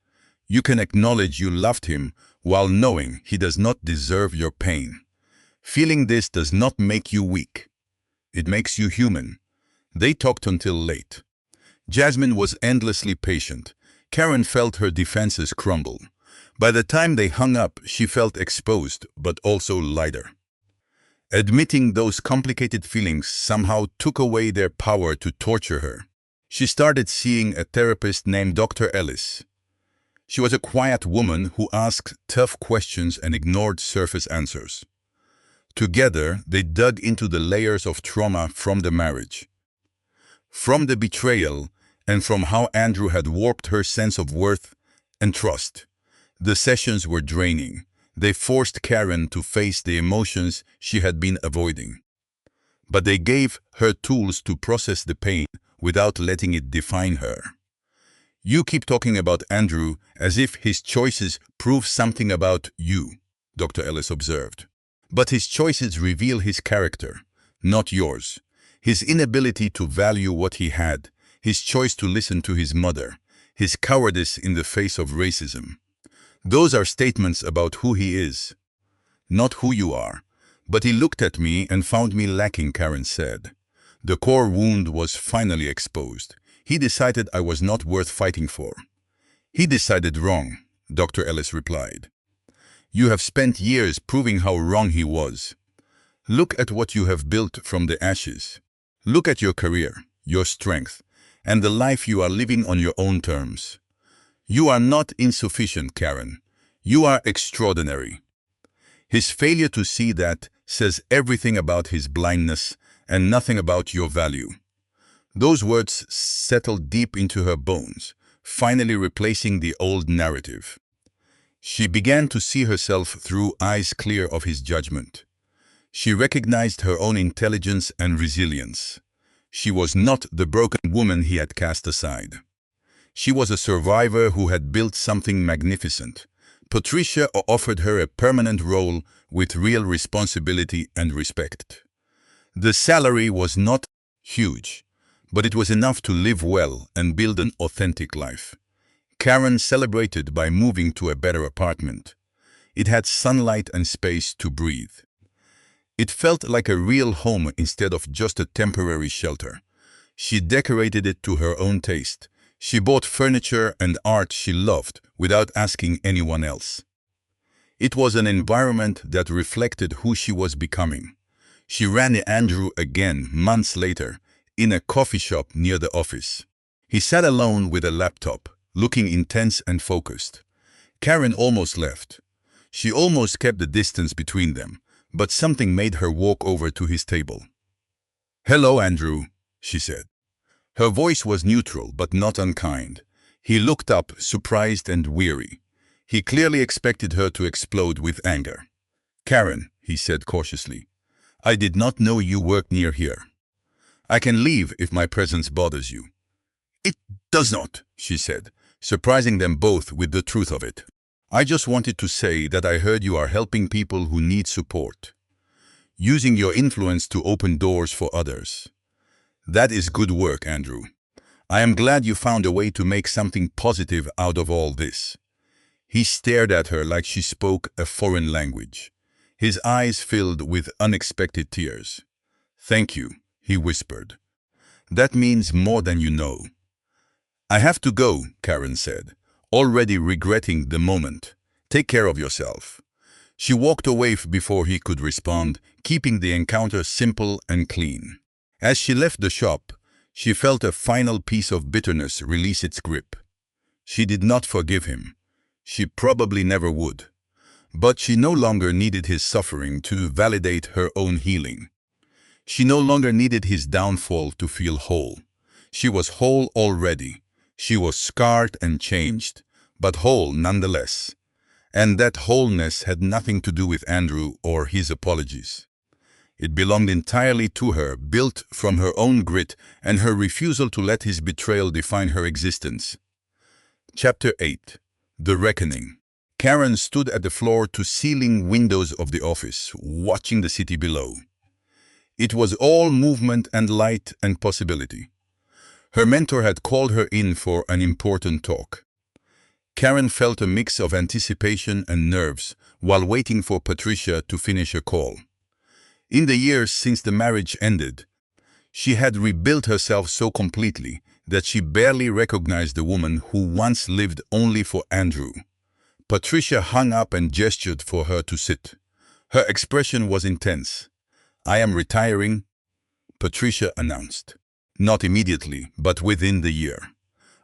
You can acknowledge you loved him while knowing he does not deserve your pain. Feeling this does not make you weak. It makes you human. They talked until late. Jasmine was endlessly patient. Karen felt her defenses crumble. By the time they hung up, she felt exposed, but also lighter. Admitting those complicated feelings somehow took away their power to torture her. She started seeing a therapist named Dr. Ellis. She was a quiet woman who asked tough questions and ignored surface answers. Together, they dug into the layers of trauma from the marriage, from the betrayal, and from how Andrew had warped her sense of worth and trust. The sessions were draining. They forced Karen to face the emotions she had been avoiding. But they gave her tools to process the pain without letting it define her. You keep talking about Andrew as if his choices prove something about you, Dr. Ellis observed. But his choices reveal his character, not yours. His inability to value what he had, his choice to listen to his mother, his cowardice in the face of racism. Those are statements about who he is, not who you are. But he looked at me and found me lacking, Karen said. The core wound was finally exposed. He decided I was not worth fighting for. He decided wrong, Dr. Ellis replied. You have spent years proving how wrong he was. Look at what you have built from the ashes. Look at your career, your strength, and the life you are living on your own terms. You are not insufficient, Karen. You are extraordinary. His failure to see that says everything about his blindness and nothing about your value. Those words settled deep into her bones, finally replacing the old narrative. She began to see herself through eyes clear of his judgment. She recognized her own intelligence and resilience. She was not the broken woman he had cast aside. She was a survivor who had built something magnificent. Patricia offered her a permanent role with real responsibility and respect. The salary was not huge, but it was enough to live well and build an authentic life. Karen celebrated by moving to a better apartment. It had sunlight and space to breathe. It felt like a real home instead of just a temporary shelter. She decorated it to her own taste. She bought furniture and art she loved without asking anyone else. It was an environment that reflected who she was becoming. She ran Andrew again months later in a coffee shop near the office. He sat alone with a laptop, looking intense and focused. Karen almost left. She almost kept the distance between them, but something made her walk over to his table. "Hello, Andrew," she said. Her voice was neutral but not unkind. He looked up, surprised and weary. He clearly expected her to explode with anger. "Karen," he said cautiously, "I did not know you worked near here. I can leave if my presence bothers you." "It does not," she said, surprising them both with the truth of it. "I just wanted to say that I heard you are helping people who need support, using your influence to open doors for others. That is good work, Andrew. I am glad you found a way to make something positive out of all this." He stared at her like she spoke a foreign language. His eyes filled with unexpected tears. "Thank you," he whispered. "That means more than you know." "I have to go," Karen said, already regretting the moment. "Take care of yourself." She walked away before he could respond, keeping the encounter simple and clean. As she left the shop, she felt a final piece of bitterness release its grip. She did not forgive him. She probably never would. But she no longer needed his suffering to validate her own healing. She no longer needed his downfall to feel whole. She was whole already. She was scarred and changed, but whole nonetheless. And that wholeness had nothing to do with Andrew or his apologies. It belonged entirely to her, built from her own grit and her refusal to let his betrayal define her existence. Chapter 8. The Reckoning. Karen stood at the floor-to-ceiling windows of the office, watching the city below. It was all movement and light and possibility. Her mentor had called her in for an important talk. Karen felt a mix of anticipation and nerves while waiting for Patricia to finish a call. In the years since the marriage ended, she had rebuilt herself so completely that she barely recognized the woman who once lived only for Andrew. Patricia hung up and gestured for her to sit. Her expression was intense. "I am retiring," Patricia announced. "Not immediately, but within the year.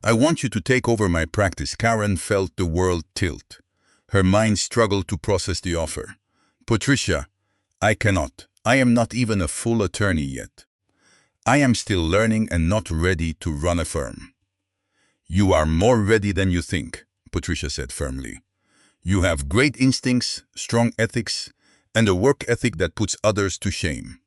I want you to take over my practice." Karen felt the world tilt. Her mind struggled to process the offer. "Patricia, I cannot. I am not even a full attorney yet. I am still learning and not ready to run a firm." "You are more ready than you think," Patricia said firmly. "You have great instincts, strong ethics, and a work ethic that puts others to shame.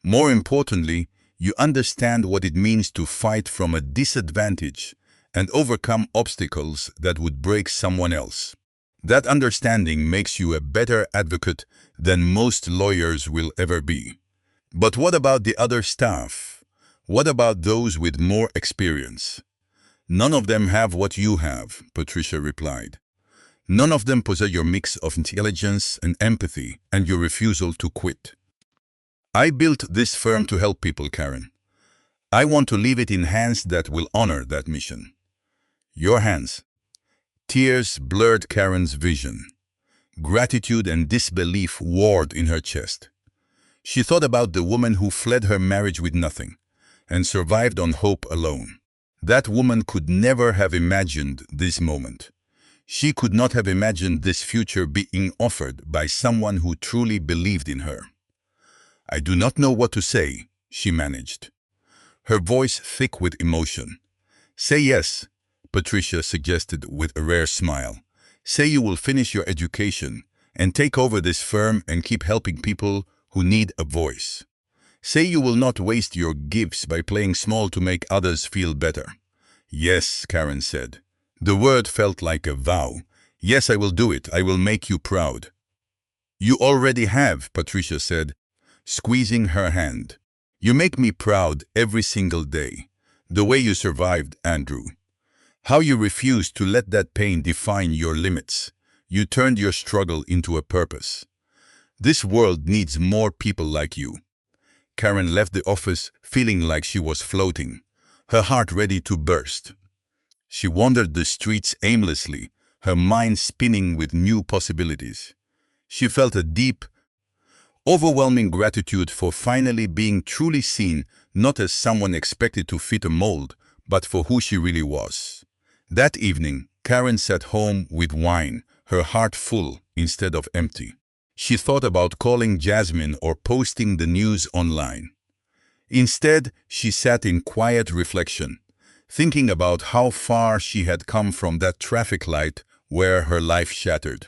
More importantly, you understand what it means to fight from a disadvantage and overcome obstacles that would break someone else. That understanding makes you a better advocate than most lawyers will ever be. But what about the other staff? What about those with more experience?" "None of them have what you have," Patricia replied. "None of them possess your mix of intelligence and empathy and your refusal to quit. I built this firm to help people, Karen. I want to leave it in hands that will honor that mission." "Your hands." Tears blurred Karen's vision. Gratitude and disbelief warred in her chest. She thought about the woman who fled her marriage with nothing and survived on hope alone. That woman could never have imagined this moment. She could not have imagined this future being offered by someone who truly believed in her. "I do not know what to say," she managed, her voice thick with emotion. "Say yes," Patricia suggested with a rare smile. "Say you will finish your education and take over this firm and keep helping people who need a voice. Say you will not waste your gifts by playing small to make others feel better." "Yes," Karen said. The word felt like a vow. "Yes, I will do it. I will make you proud." "You already have," Patricia said, squeezing her hand. "You make me proud every single day. The way you survived, Andrew. How you refused to let that pain define your limits. You turned your struggle into a purpose. This world needs more people like you. Karen left the office feeling like she was floating, her heart ready to burst. She wandered the streets aimlessly, her mind spinning with new possibilities. She felt a deep, overwhelming gratitude for finally being truly seen, not as someone expected to fit a mold, but for who she really was. That evening, Karen sat home with wine, her heart full instead of empty. She thought about calling Jasmine or posting the news online. Instead, she sat in quiet reflection, thinking about how far she had come from that traffic light where her life shattered.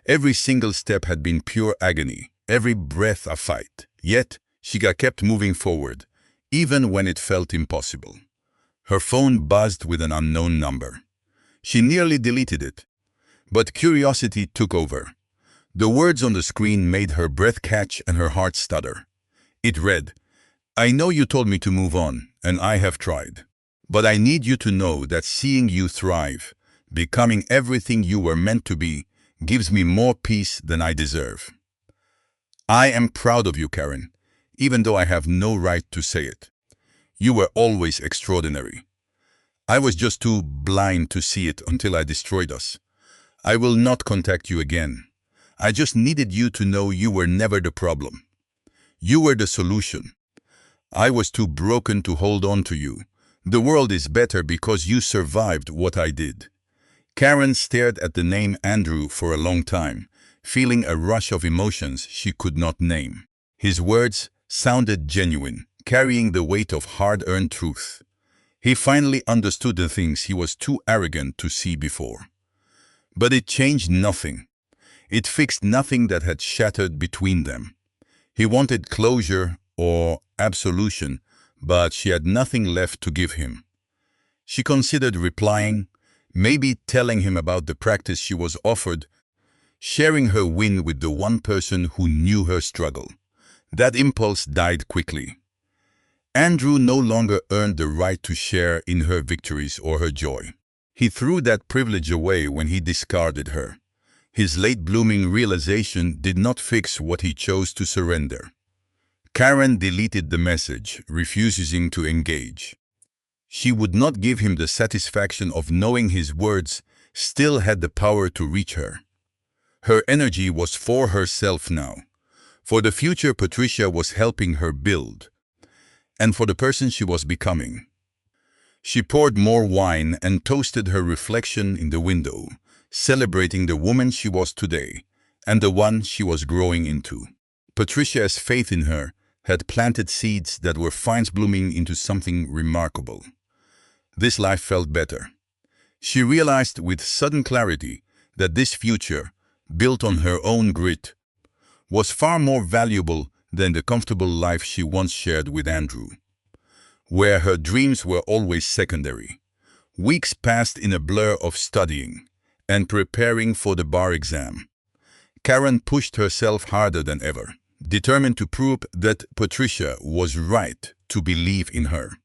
Every single step had been pure agony, every breath a fight. Yet, she kept moving forward, even when it felt impossible. Her phone buzzed with an unknown number. She nearly deleted it, but curiosity took over. The words on the screen made her breath catch and her heart stutter. It read, "I know you told me to move on, and I have tried. But I need you to know that seeing you thrive, becoming everything you were meant to be, gives me more peace than I deserve. I am proud of you, Karen, even though I have no right to say it. You were always extraordinary. I was just too blind to see it until I destroyed us. I will not contact you again. I just needed you to know you were never the problem. You were the solution. I was too broken to hold on to you. The world is better because you survived what I did." Karen stared at the name Andrew for a long time, feeling a rush of emotions she could not name. His words sounded genuine, carrying the weight of hard-earned truth. He finally understood the things he was too arrogant to see before. But it changed nothing. It fixed nothing that had shattered between them. He wanted closure or absolution, but she had nothing left to give him. She considered replying, maybe telling him about the practice she was offered, sharing her win with the one person who knew her struggle. That impulse died quickly. Andrew no longer earned the right to share in her victories or her joy. He threw that privilege away when he discarded her. His late-blooming realization did not fix what he chose to surrender. Karen deleted the message, refusing to engage. She would not give him the satisfaction of knowing his words still had the power to reach her. Her energy was for herself now, for the future Patricia was helping her build, and for the person she was becoming. She poured more wine and toasted her reflection in the window, celebrating the woman she was today and the one she was growing into. Patricia's faith in her had planted seeds that were finally blooming into something remarkable. This life felt better. She realized with sudden clarity that this future, built on her own grit, was far more valuable than the comfortable life she once shared with Andrew, where her dreams were always secondary. Weeks passed in a blur of studying and preparing for the bar exam. Karen pushed herself harder than ever, determined to prove that Patricia was right to believe in her.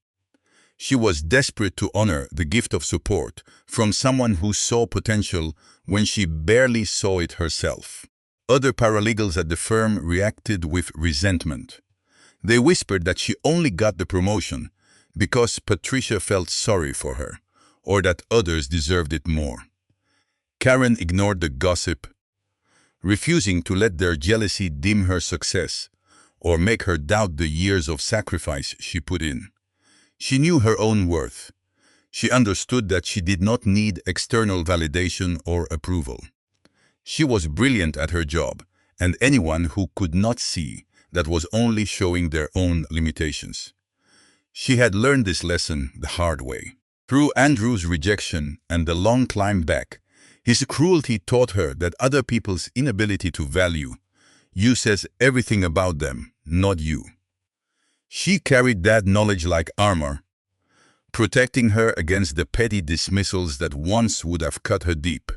She was desperate to honor the gift of support from someone who saw potential when she barely saw it herself. Other paralegals at the firm reacted with resentment. They whispered that she only got the promotion because Patricia felt sorry for her, or that others deserved it more. Karen ignored the gossip, refusing to let their jealousy dim her success or make her doubt the years of sacrifice she put in. She knew her own worth. She understood that she did not need external validation or approval. She was brilliant at her job, and anyone who could not see that was only showing their own limitations. She had learned this lesson the hard way. Through Andrew's rejection and the long climb back, his cruelty taught her that other people's inability to value you says everything about them, not you. She carried that knowledge like armor, protecting her against the petty dismissals that once would have cut her deep.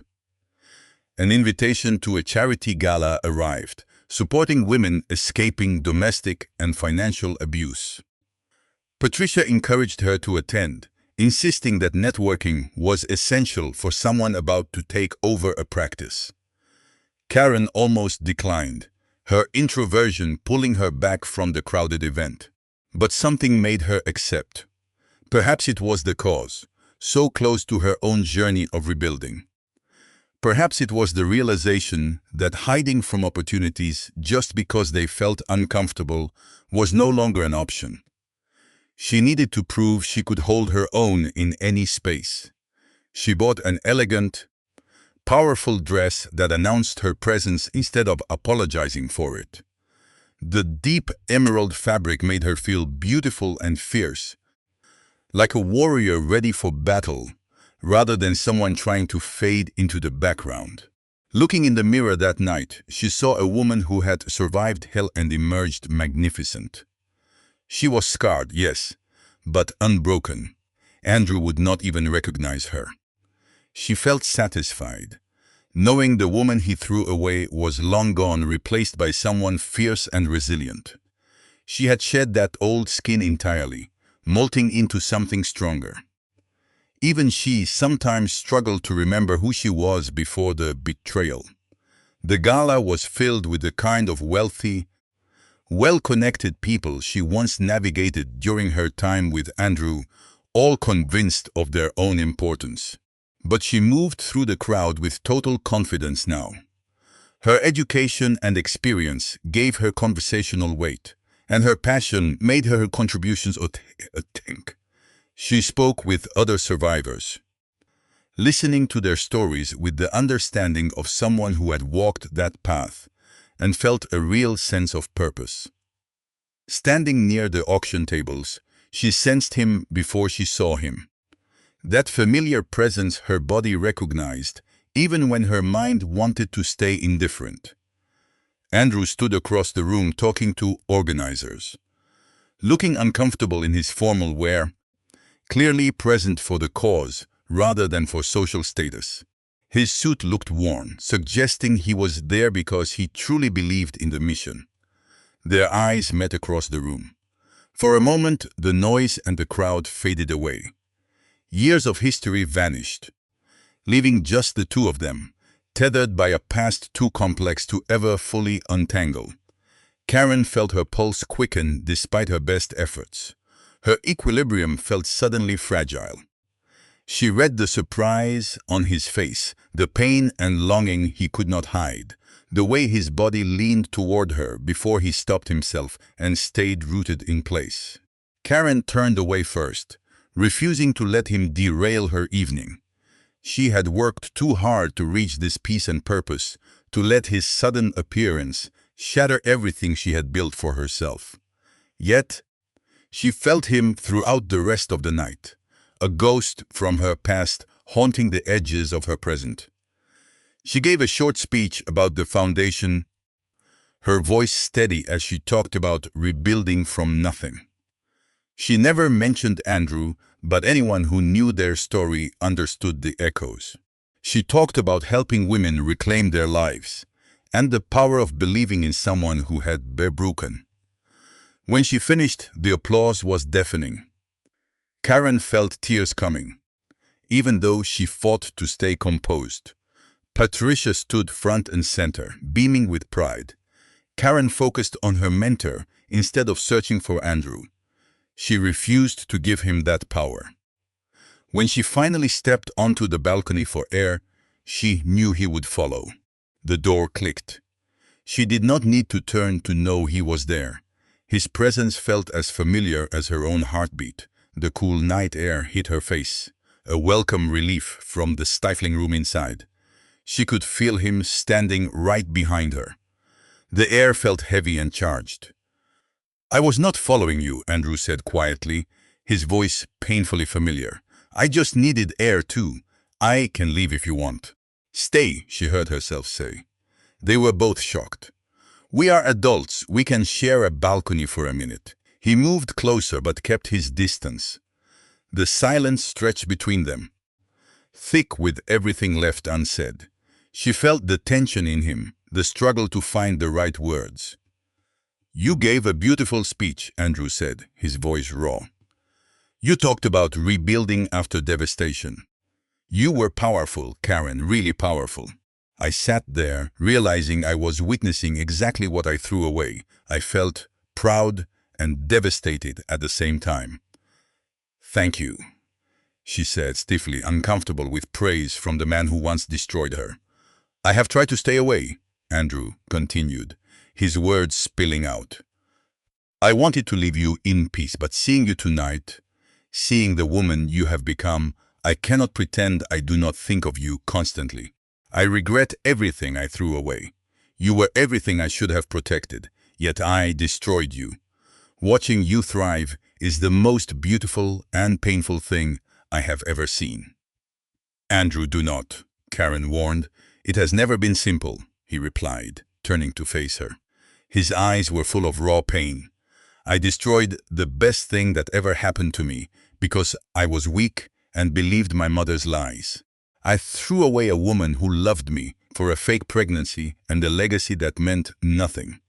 An invitation to a charity gala arrived, supporting women escaping domestic and financial abuse. Patricia encouraged her to attend, insisting that networking was essential for someone about to take over a practice. Karen almost declined, her introversion pulling her back from the crowded event. But something made her accept. Perhaps it was the cause, so close to her own journey of rebuilding. Perhaps it was the realization that hiding from opportunities just because they felt uncomfortable was no longer an option. She needed to prove she could hold her own in any space. She bought an elegant, powerful dress that announced her presence instead of apologizing for it. The deep emerald fabric made her feel beautiful and fierce, like a warrior ready for battle, rather than someone trying to fade into the background. Looking in the mirror that night, she saw a woman who had survived hell and emerged magnificent. She was scarred, yes, but unbroken. Andrew would not even recognize her. She felt satisfied, knowing the woman he threw away was long gone, replaced by someone fierce and resilient. She had shed that old skin entirely, molting into something stronger. Even she sometimes struggled to remember who she was before the betrayal. The gala was filled with the kind of wealthy, well-connected people she once navigated during her time with Andrew, all convinced of their own importance. But she moved through the crowd with total confidence now. Her education and experience gave her conversational weight, and her passion made her contributions authentic. She spoke with other survivors, listening to their stories with the understanding of someone who had walked that path and felt a real sense of purpose. Standing near the auction tables, she sensed him before she saw him. That familiar presence her body recognized, even when her mind wanted to stay indifferent. Andrew stood across the room talking to organizers, looking uncomfortable in his formal wear, clearly present for the cause rather than for social status. His suit looked worn, suggesting he was there because he truly believed in the mission. Their eyes met across the room. For a moment, the noise and the crowd faded away. Years of history vanished, leaving just the two of them, tethered by a past too complex to ever fully untangle. Karen felt her pulse quicken despite her best efforts. Her equilibrium felt suddenly fragile. She read the surprise on his face, the pain and longing he could not hide, the way his body leaned toward her before he stopped himself and stayed rooted in place. Karen turned away first, refusing to let him derail her evening. She had worked too hard to reach this peace and purpose, to let his sudden appearance shatter everything she had built for herself. Yet, she felt him throughout the rest of the night, a ghost from her past haunting the edges of her present. She gave a short speech about the foundation, her voice steady as she talked about rebuilding from nothing. She never mentioned Andrew, but anyone who knew their story understood the echoes. She talked about helping women reclaim their lives, and the power of believing in someone who had been broken. When she finished, the applause was deafening. Karen felt tears coming, even though she fought to stay composed. Patricia stood front and center, beaming with pride. Karen focused on her mentor instead of searching for Andrew. She refused to give him that power. When she finally stepped onto the balcony for air, she knew he would follow. The door clicked. She did not need to turn to know he was there. His presence felt as familiar as her own heartbeat. The cool night air hit her face, a welcome relief from the stifling room inside. She could feel him standing right behind her. The air felt heavy and charged. "I was not following you," Andrew said quietly, his voice painfully familiar. "I just needed air too. I can leave if you want." "Stay," she heard herself say. They were both shocked. "We are adults. We can share a balcony for a minute." He moved closer but kept his distance. The silence stretched between them, thick with everything left unsaid. She felt the tension in him, the struggle to find the right words. "You gave a beautiful speech," Andrew said, his voice raw. "You talked about rebuilding after devastation. You were powerful, Karen, really powerful." I sat there, realizing I was witnessing exactly what I threw away. I felt proud and devastated at the same time. "Thank you," she said stiffly, uncomfortable with praise from the man who once destroyed her. "I have tried to stay away," Andrew continued, his words spilling out. "I wanted to leave you in peace, but seeing you tonight, seeing the woman you have become, I cannot pretend I do not think of you constantly. I regret everything I threw away. You were everything I should have protected, yet I destroyed you. Watching you thrive is the most beautiful and painful thing I have ever seen." "Andrew, do not," Karen warned. "It has never been simple," he replied, turning to face her. His eyes were full of raw pain. "I destroyed the best thing that ever happened to me because I was weak and believed my mother's lies. I threw away a woman who loved me for a fake pregnancy and a legacy that meant nothing.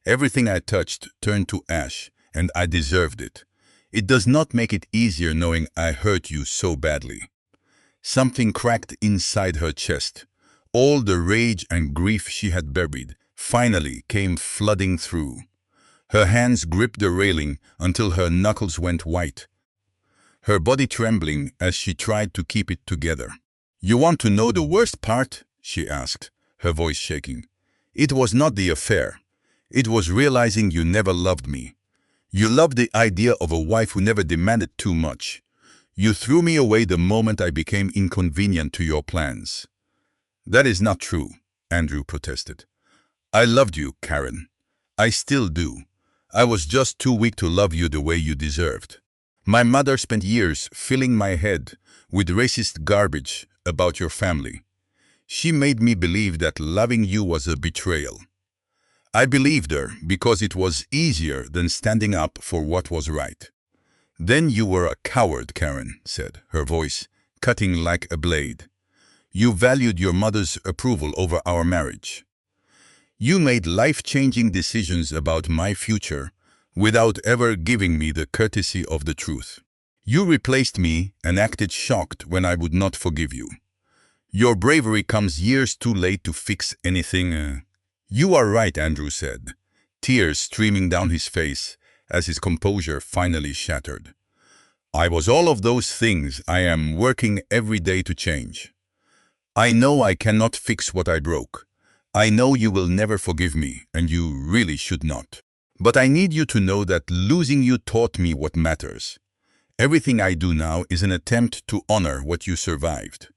Everything I touched turned to ash, and I deserved it. It does not make it easier knowing I hurt you so badly." Something cracked inside her chest. All the rage and grief she had buried finally came flooding through. Her hands gripped the railing until her knuckles went white, her body trembling as she tried to keep it together. "You want to know the worst part?" she asked, her voice shaking. "It was not the affair. It was realizing you never loved me. You loved the idea of a wife who never demanded too much. You threw me away the moment I became inconvenient to your plans." "That is not true," Andrew protested. "I loved you, Karen. I still do. I was just too weak to love you the way you deserved. My mother spent years filling my head with racist garbage about your family. She made me believe that loving you was a betrayal. I believed her because it was easier than standing up for what was right." "Then you were a coward," Karen said, her voice cutting like a blade. "You valued your mother's approval over our marriage. You made life-changing decisions about my future without ever giving me the courtesy of the truth. You replaced me and acted shocked when I would not forgive you. Your bravery comes years too late to fix anything." "You are right," Andrew said, tears streaming down his face as his composure finally shattered. "I was all of those things. I am working every day to change. I know I cannot fix what I broke. I know you will never forgive me, and you really should not. But I need you to know that losing you taught me what matters. Everything I do now is an attempt to honor what you survived."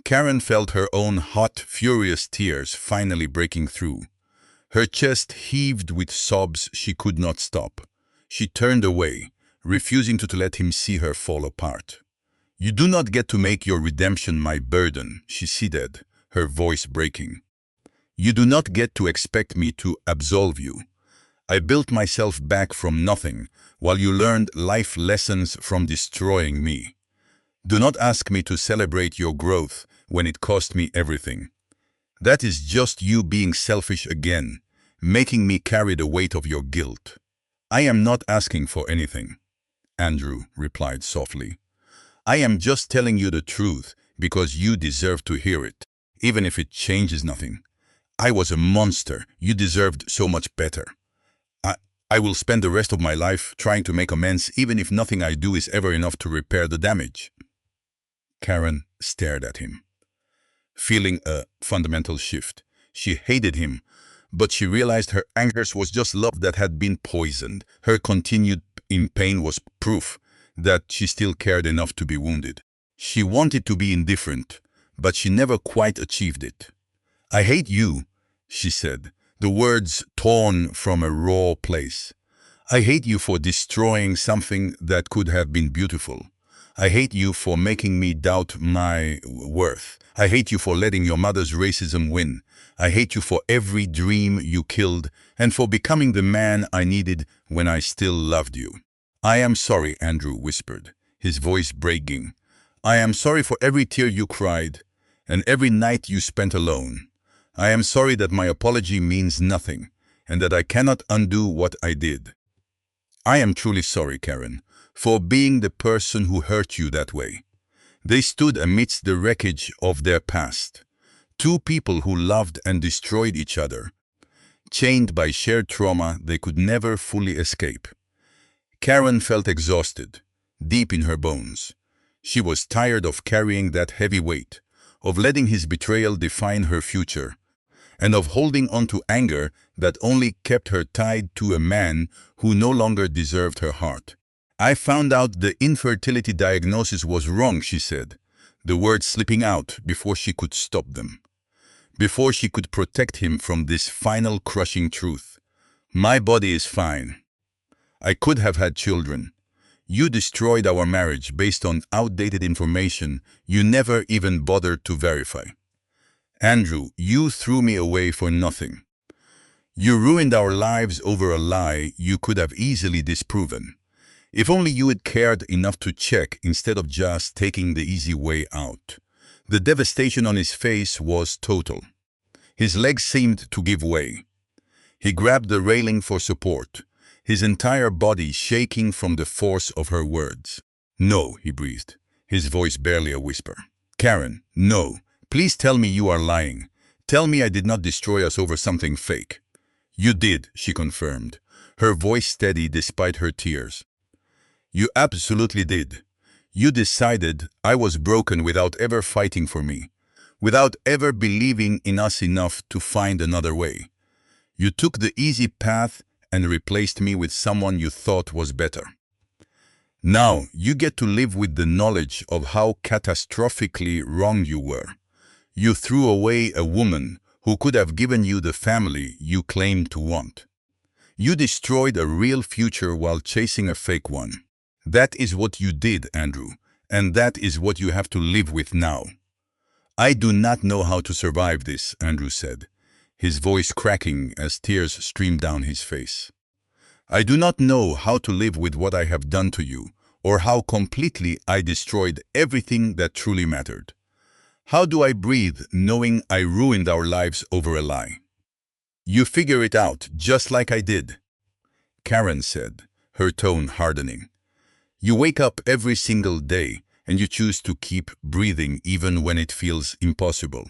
Karen felt her own hot, furious tears finally breaking through. Her chest heaved with sobs she could not stop. She turned away, refusing to let him see her fall apart. "You do not get to make your redemption my burden," she said, her voice breaking. "You do not get to expect me to absolve you. I built myself back from nothing, while you learned life lessons from destroying me. Do not ask me to celebrate your growth when it cost me everything. That is just you being selfish again, making me carry the weight of your guilt." "I am not asking for anything," Andrew replied softly. "I am just telling you the truth because you deserve to hear it, even if it changes nothing. I was a monster. You deserved so much better. I will spend the rest of my life trying to make amends, even if nothing I do is ever enough to repair the damage." Karen stared at him, feeling a fundamental shift. She hated him, but she realized her anger was just love that had been poisoned. Her continued in pain was proof that she still cared enough to be wounded. She wanted to be indifferent, but she never quite achieved it. "I hate you," she said, the words torn from a raw place. "I hate you for destroying something that could have been beautiful. I hate you for making me doubt my worth. I hate you for letting your mother's racism win. I hate you for every dream you killed and for becoming the man I needed when I still loved you." "I am sorry," Andrew whispered, his voice breaking. "I am sorry for every tear you cried and every night you spent alone. I am sorry that my apology means nothing and that I cannot undo what I did. I am truly sorry, Karen, for being the person who hurt you that way." They stood amidst the wreckage of their past, Two people who loved and destroyed each other, chained by shared trauma they could never fully escape. Karen felt exhausted, deep in her bones. She was tired of carrying that heavy weight, of letting his betrayal define her future, and of holding on to anger that only kept her tied to a man who no longer deserved her heart. "I found out the infertility diagnosis was wrong," she said, the words slipping out before she could stop them, before she could protect him from this final crushing truth. "My body is fine. I could have had children. You destroyed our marriage based on outdated information you never even bothered to verify. Andrew, you threw me away for nothing. You ruined our lives over a lie you could have easily disproven. If only you had cared enough to check instead of just taking the easy way out." The devastation on his face was total. His legs seemed to give way. He grabbed the railing for support, his entire body shaking from the force of her words. "No," he breathed, his voice barely a whisper. "Karen, no. Please tell me you are lying. Tell me I did not destroy us over something fake." "You did," she confirmed, her voice steady despite her tears. "You absolutely did. You decided I was broken without ever fighting for me, without ever believing in us enough to find another way. You took the easy path and replaced me with someone you thought was better. Now you get to live with the knowledge of how catastrophically wrong you were. You threw away a woman who could have given you the family you claimed to want. You destroyed a real future while chasing a fake one. That is what you did, Andrew, and that is what you have to live with now." "I do not know how to survive this," Andrew said, his voice cracking as tears streamed down his face. "I do not know how to live with what I have done to you, or how completely I destroyed everything that truly mattered. How do I breathe knowing I ruined our lives over a lie?" "You figure it out, just like I did," Karen said, her tone hardening. "You wake up every single day and you choose to keep breathing even when it feels impossible.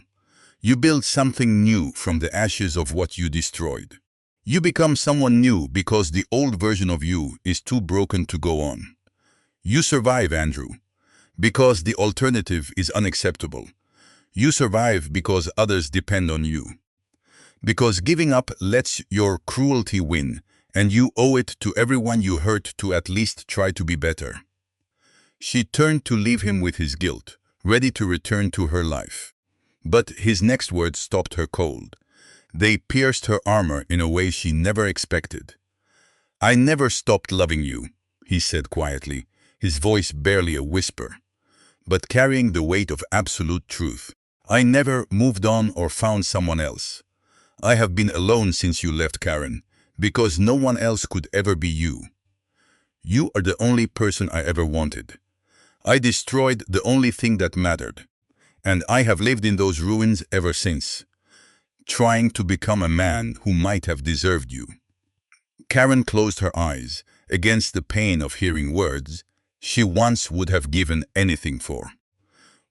You build something new from the ashes of what you destroyed. You become someone new because the old version of you is too broken to go on. You survive, Andrew, because the alternative is unacceptable. You survive because others depend on you. Because giving up lets your cruelty win, and you owe it to everyone you hurt to at least try to be better." She turned to leave him with his guilt, ready to return to her life. But his next words stopped her cold. They pierced her armor in a way she never expected. "I never stopped loving you," he said quietly, his voice barely a whisper, but carrying the weight of absolute truth. "I never moved on or found someone else. I have been alone since you left, Karen, because no one else could ever be you. You are the only person I ever wanted. I destroyed the only thing that mattered, and I have lived in those ruins ever since, trying to become a man who might have deserved you." Karen closed her eyes against the pain of hearing words she once would have given anything for.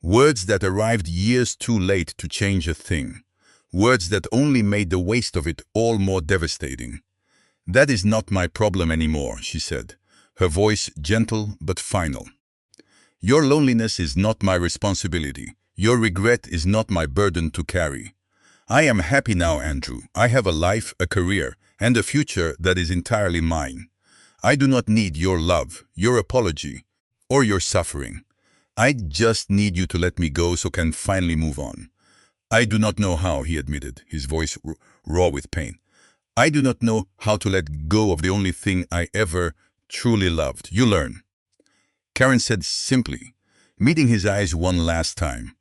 Words that arrived years too late to change a thing. Words that only made the waste of it all more devastating. "That is not my problem anymore," she said, her voice gentle but final. "Your loneliness is not my responsibility. Your regret is not my burden to carry. I am happy now, Andrew. I have a life, a career, and a future that is entirely mine. I do not need your love, your apology, or your suffering. I just need you to let me go so I can finally move on." "I do not know how," he admitted, his voice raw with pain. "I do not know how to let go of the only thing I ever truly loved. You learn." Karen said simply, meeting his eyes one last time.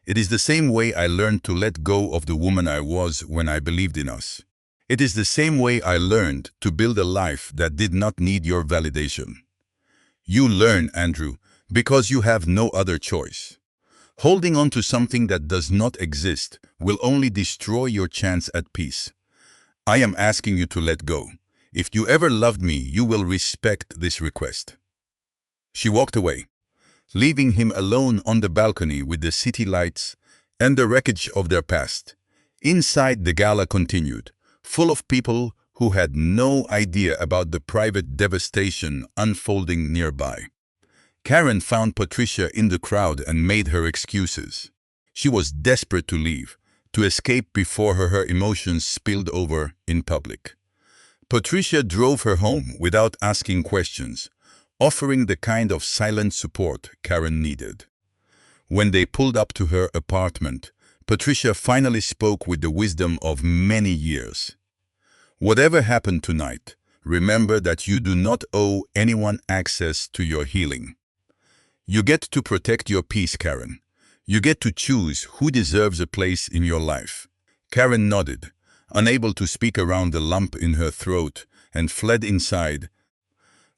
"It is the same way I learned to let go of the woman I was when I believed in us. It is the same way I learned to build a life that did not need your validation. You learn, Andrew, because you have no other choice. Holding on to something that does not exist will only destroy your chance at peace. I am asking you to let go. If you ever loved me, you will respect this request." She walked away, leaving him alone on the balcony with the city lights and the wreckage of their past. Inside, the gala continued, full of people who had no idea about the private devastation unfolding nearby. Karen found Patricia in the crowd and made her excuses. She was desperate to leave, to escape before her emotions spilled over in public. Patricia drove her home without asking questions, offering the kind of silent support Karen needed. When they pulled up to her apartment, Patricia finally spoke with the wisdom of many years. Whatever happened tonight, remember that you do not owe anyone access to your healing. You get to protect your peace, Karen. You get to choose who deserves a place in your life. Karen nodded, unable to speak around the lump in her throat, and fled inside,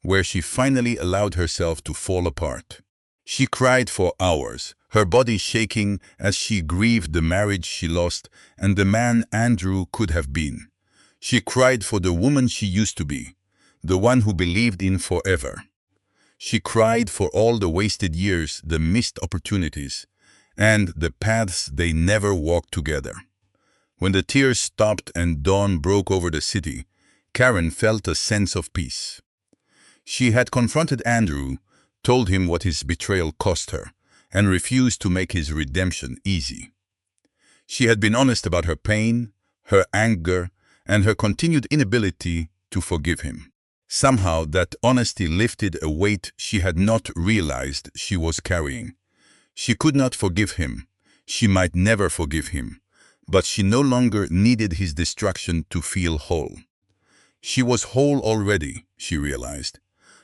where she finally allowed herself to fall apart. She cried for hours, her body shaking as she grieved the marriage she lost and the man Andrew could have been. She cried for the woman she used to be, the one who believed in forever. She cried for all the wasted years, the missed opportunities, and the paths they never walked together. When the tears stopped and dawn broke over the city, Karen felt a sense of peace. She had confronted Andrew, told him what his betrayal cost her, and refused to make his redemption easy. She had been honest about her pain, her anger, and her continued inability to forgive him. Somehow that honesty lifted a weight she had not realized she was carrying. She could not forgive him. She might never forgive him. But she no longer needed his destruction to feel whole. She was whole already, she realized.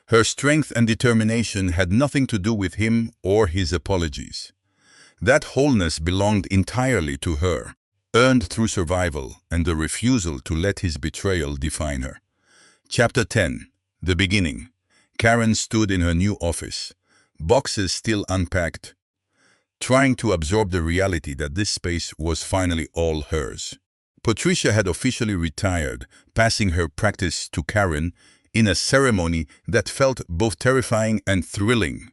Her strength and determination had nothing to do with him or his apologies. That wholeness belonged entirely to her, earned through survival and the refusal to let his betrayal define her. Chapter 10. The Beginning. Karen stood in her new office, boxes still unpacked, trying to absorb the reality that this space was finally all hers. Patricia had officially retired, passing her practice to Karen in a ceremony that felt both terrifying and thrilling.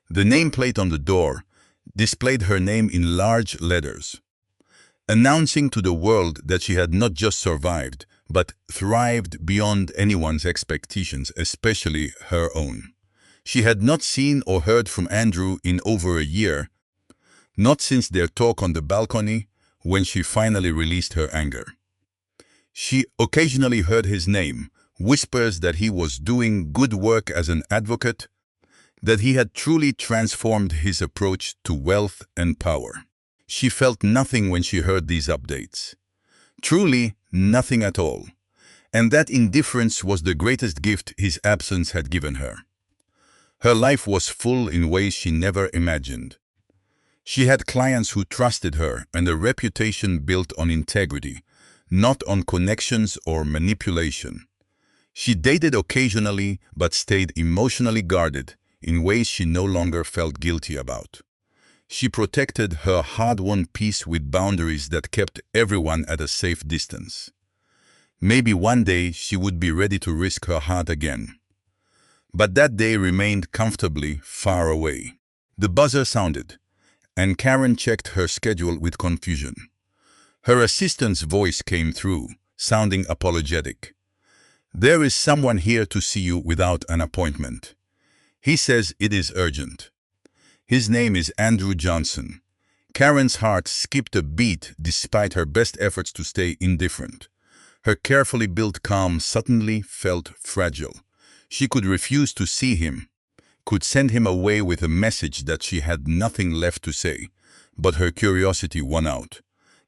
The nameplate on the door displayed her name in large letters, announcing to the world that she had not just survived, but thrived beyond anyone's expectations, especially her own. She had not seen or heard from Andrew in over a year, not since their talk on the balcony when she finally released her anger. She occasionally heard his name, whispers that he was doing good work as an advocate, that he had truly transformed his approach to wealth and power. She felt nothing when she heard these updates. Truly nothing at all. And that indifference was the greatest gift his absence had given her. Her life was full in ways she never imagined. She had clients who trusted her and a reputation built on integrity, not on connections or manipulation. She dated occasionally but stayed emotionally guarded in ways she no longer felt guilty about. She protected her hard-won peace with boundaries that kept everyone at a safe distance. Maybe one day she would be ready to risk her heart again. But that day remained comfortably far away. The buzzer sounded, and Karen checked her schedule with confusion. Her assistant's voice came through, sounding apologetic. "There is someone here to see you without an appointment. He says it is urgent." His name is Andrew Johnson. Karen's heart skipped a beat despite her best efforts to stay indifferent. Her carefully built calm suddenly felt fragile. She could refuse to see him, could send him away with a message that she had nothing left to say, but her curiosity won out.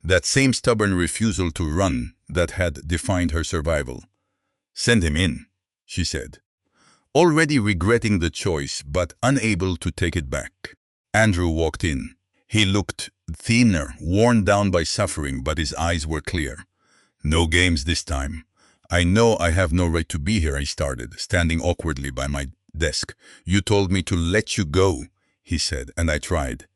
That same stubborn refusal to run that had defined her survival. "Send him in," she said, already regretting the choice but unable to take it back. Andrew walked in. He looked thinner, worn down by suffering, but his eyes were clear. "No games this time. I know I have no right to be here," I started, standing awkwardly by my desk. "You told me to let you go," he said, and I tried.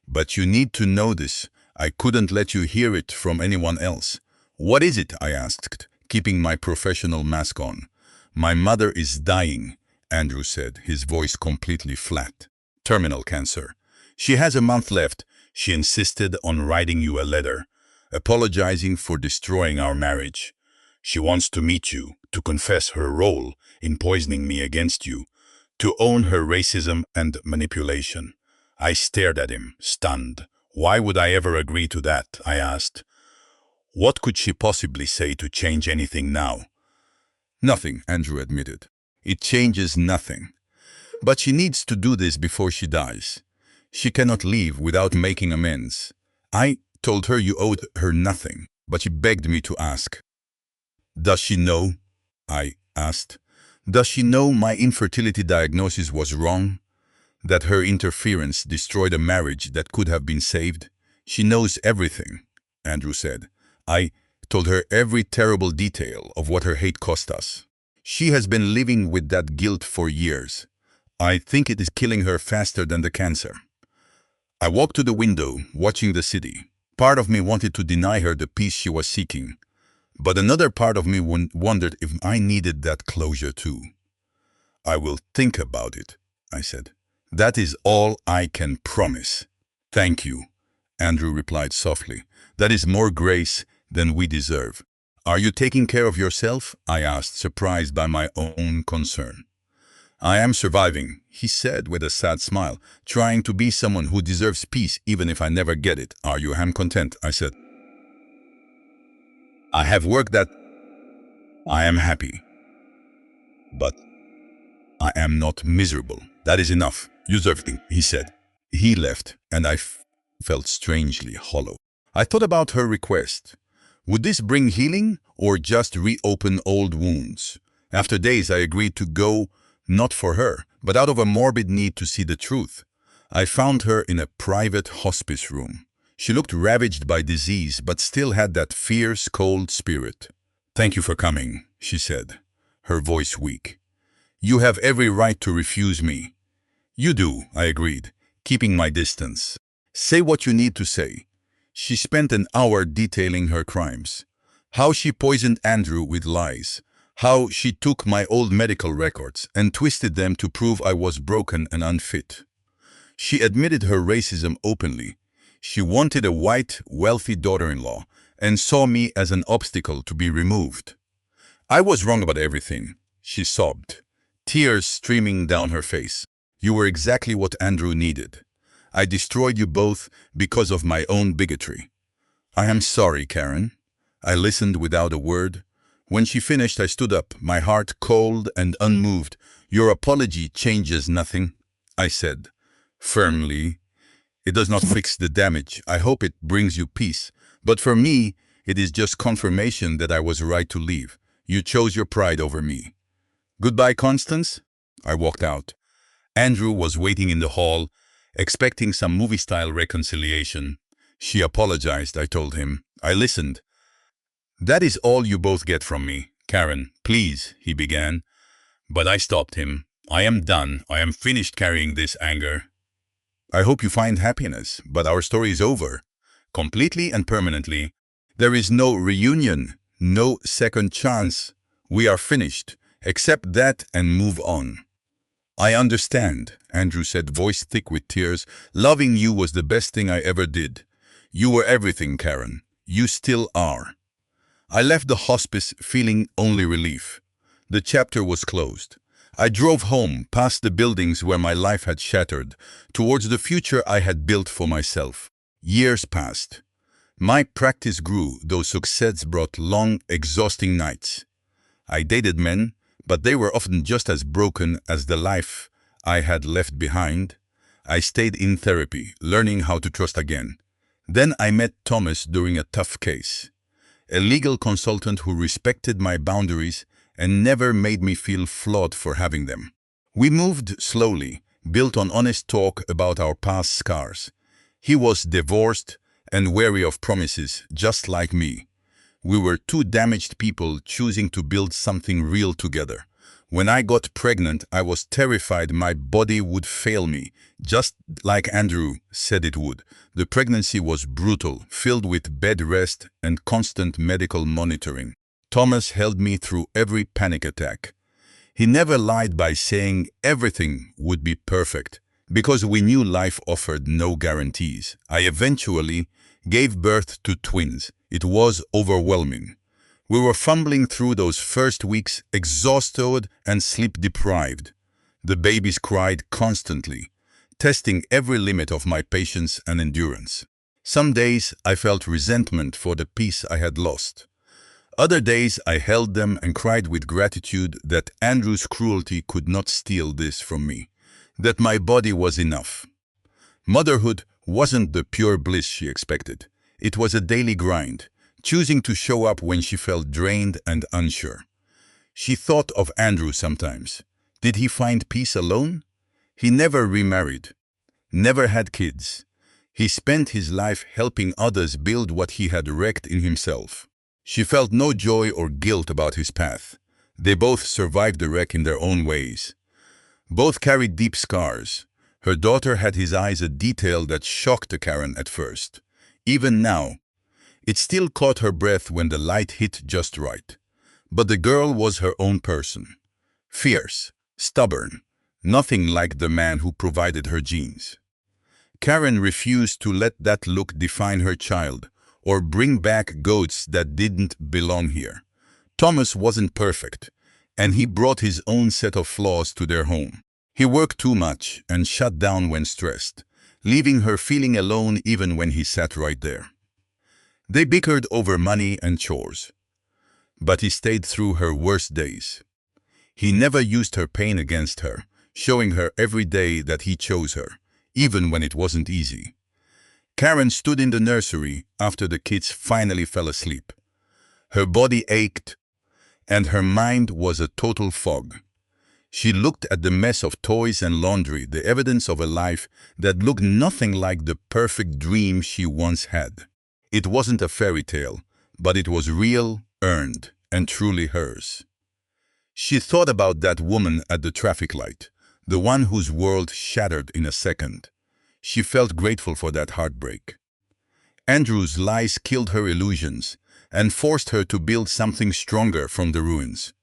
"But you need to know this. I couldn't let you hear it from anyone else." "What is it?" I asked, keeping my professional mask on. "My mother is dying," Andrew said, his voice completely flat. "Terminal cancer. She has a month left. She insisted on writing you a letter, apologizing for destroying our marriage. She wants to meet you, to confess her role in poisoning me against you, to own her racism and manipulation. I stared at him, stunned. Why would I ever agree to that? I asked. What could she possibly say to change anything now? Nothing, Andrew admitted. It changes nothing. But she needs to do this before she dies. She cannot leave without making amends. I told her you owed her nothing, but she begged me to ask. Does she know? I asked. Does she know my infertility diagnosis was wrong? That her interference destroyed a marriage that could have been saved? She knows everything, Andrew said. I told her every terrible detail of what her hate cost us. She has been living with that guilt for years. I think it is killing her faster than the cancer. I walked to the window, watching the city. Part of me wanted to deny her the peace she was seeking, but another part of me wondered if I needed that closure too. I will think about it, I said. That is all I can promise. Thank you, Andrew replied softly. That is more grace than we deserve. Are you taking care of yourself? I asked, surprised by my own concern. I am surviving, he said with a sad smile, trying to be someone who deserves peace even if I never get it. Are you content? I said. I have work that I am happy, but I am not miserable. That is enough. You deserve it, he said. He left, and I felt strangely hollow. I thought about her request. Would this bring healing or just reopen old wounds? After days, I agreed to go, not for her, but out of a morbid need to see the truth. I found her in a private hospice room. She looked ravaged by disease, but still had that fierce, cold spirit. Thank you for coming, she said, her voice weak. You have every right to refuse me. You do, I agreed, keeping my distance. Say what you need to say. She spent an hour detailing her crimes. How she poisoned Andrew with lies. How she took my old medical records and twisted them to prove I was broken and unfit. She admitted her racism openly. She wanted a white, wealthy daughter-in-law and saw me as an obstacle to be removed. I was wrong about everything, she sobbed, tears streaming down her face. You were exactly what Andrew needed. I destroyed you both because of my own bigotry. I am sorry, Karen. I listened without a word. When she finished, I stood up, my heart cold and unmoved. Your apology changes nothing, I said, firmly. It does not fix the damage. I hope it brings you peace. But for me, it is just confirmation that I was right to leave. You chose your pride over me. Goodbye, Constance. I walked out. Andrew was waiting in the hall, expecting some movie-style reconciliation. She apologized, I told him. I listened. That is all you both get from me. Karen, please, he began. But I stopped him. I am done. I am finished carrying this anger. I hope you find happiness, but our story is over. Completely and permanently. There is no reunion, no second chance. We are finished. Accept that and move on. I understand, Andrew said, voice thick with tears. Loving you was the best thing I ever did. You were everything, Karen. You still are. I left the hospice feeling only relief. The chapter was closed. I drove home, past the buildings where my life had shattered, towards the future I had built for myself. Years passed. My practice grew, though success brought long, exhausting nights. I dated men, but they were often just as broken as the life I had left behind. I stayed in therapy, learning how to trust again. Then I met Thomas during a tough case. A legal consultant who respected my boundaries and never made me feel flawed for having them. We moved slowly, built on honest talk about our past scars. He was divorced and wary of promises, just like me. We were two damaged people choosing to build something real together. When I got pregnant, I was terrified my body would fail me, just like Andrew said it would. The pregnancy was brutal, filled with bed rest and constant medical monitoring. Thomas held me through every panic attack. He never lied by saying everything would be perfect. Because we knew life offered no guarantees, I eventually gave birth to twins. It was overwhelming. We were fumbling through those first weeks, exhausted and sleep-deprived. The babies cried constantly, testing every limit of my patience and endurance. Some days I felt resentment for the peace I had lost. Other days I held them and cried with gratitude that Andrew's cruelty could not steal this from me, that my body was enough. Motherhood wasn't the pure bliss she expected. It was a daily grind, choosing to show up when she felt drained and unsure. She thought of Andrew sometimes. Did he find peace alone? He never remarried, never had kids. He spent his life helping others build what he had wrecked in himself. She felt no joy or guilt about his path. They both survived the wreck in their own ways. Both carried deep scars. Her daughter had his eyes a detail that shocked Karen at first. Even now, it still caught her breath when the light hit just right. But the girl was her own person. Fierce, stubborn, nothing like the man who provided her genes. Karen refused to let that look define her child or bring back goats that didn't belong here. Thomas wasn't perfect, and he brought his own set of flaws to their home. He worked too much and shut down when stressed, leaving her feeling alone even when he sat right there. They bickered over money and chores, but he stayed through her worst days. He never used her pain against her, showing her every day that he chose her, even when it wasn't easy. Karen stood in the nursery after the kids finally fell asleep. Her body ached, and her mind was a total fog. She looked at the mess of toys and laundry, the evidence of a life that looked nothing like the perfect dream she once had. It wasn't a fairy tale, but it was real, earned, and truly hers. She thought about that woman at the traffic light, the one whose world shattered in a second. She felt grateful for that heartbreak. Andrew's lies killed her illusions and forced her to build something stronger from the ruins.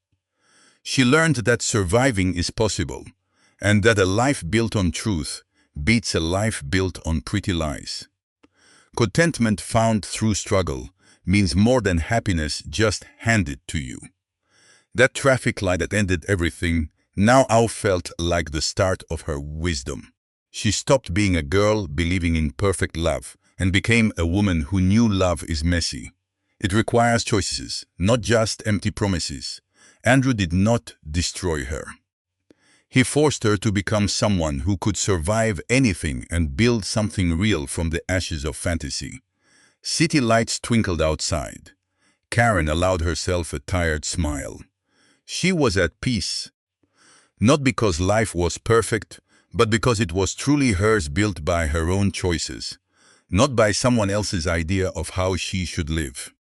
She learned that surviving is possible, and that a life built on truth beats a life built on pretty lies. Contentment found through struggle means more than happiness just handed to you. That traffic light that ended everything now felt like the start of her wisdom. She stopped being a girl believing in perfect love and became a woman who knew love is messy. It requires choices, not just empty promises. Andrew did not destroy her. He forced her to become someone who could survive anything and build something real from the ashes of fantasy. City lights twinkled outside. Karen allowed herself a tired smile. She was at peace, not because life was perfect, but because it was truly hers, built by her own choices, not by someone else's idea of how she should live.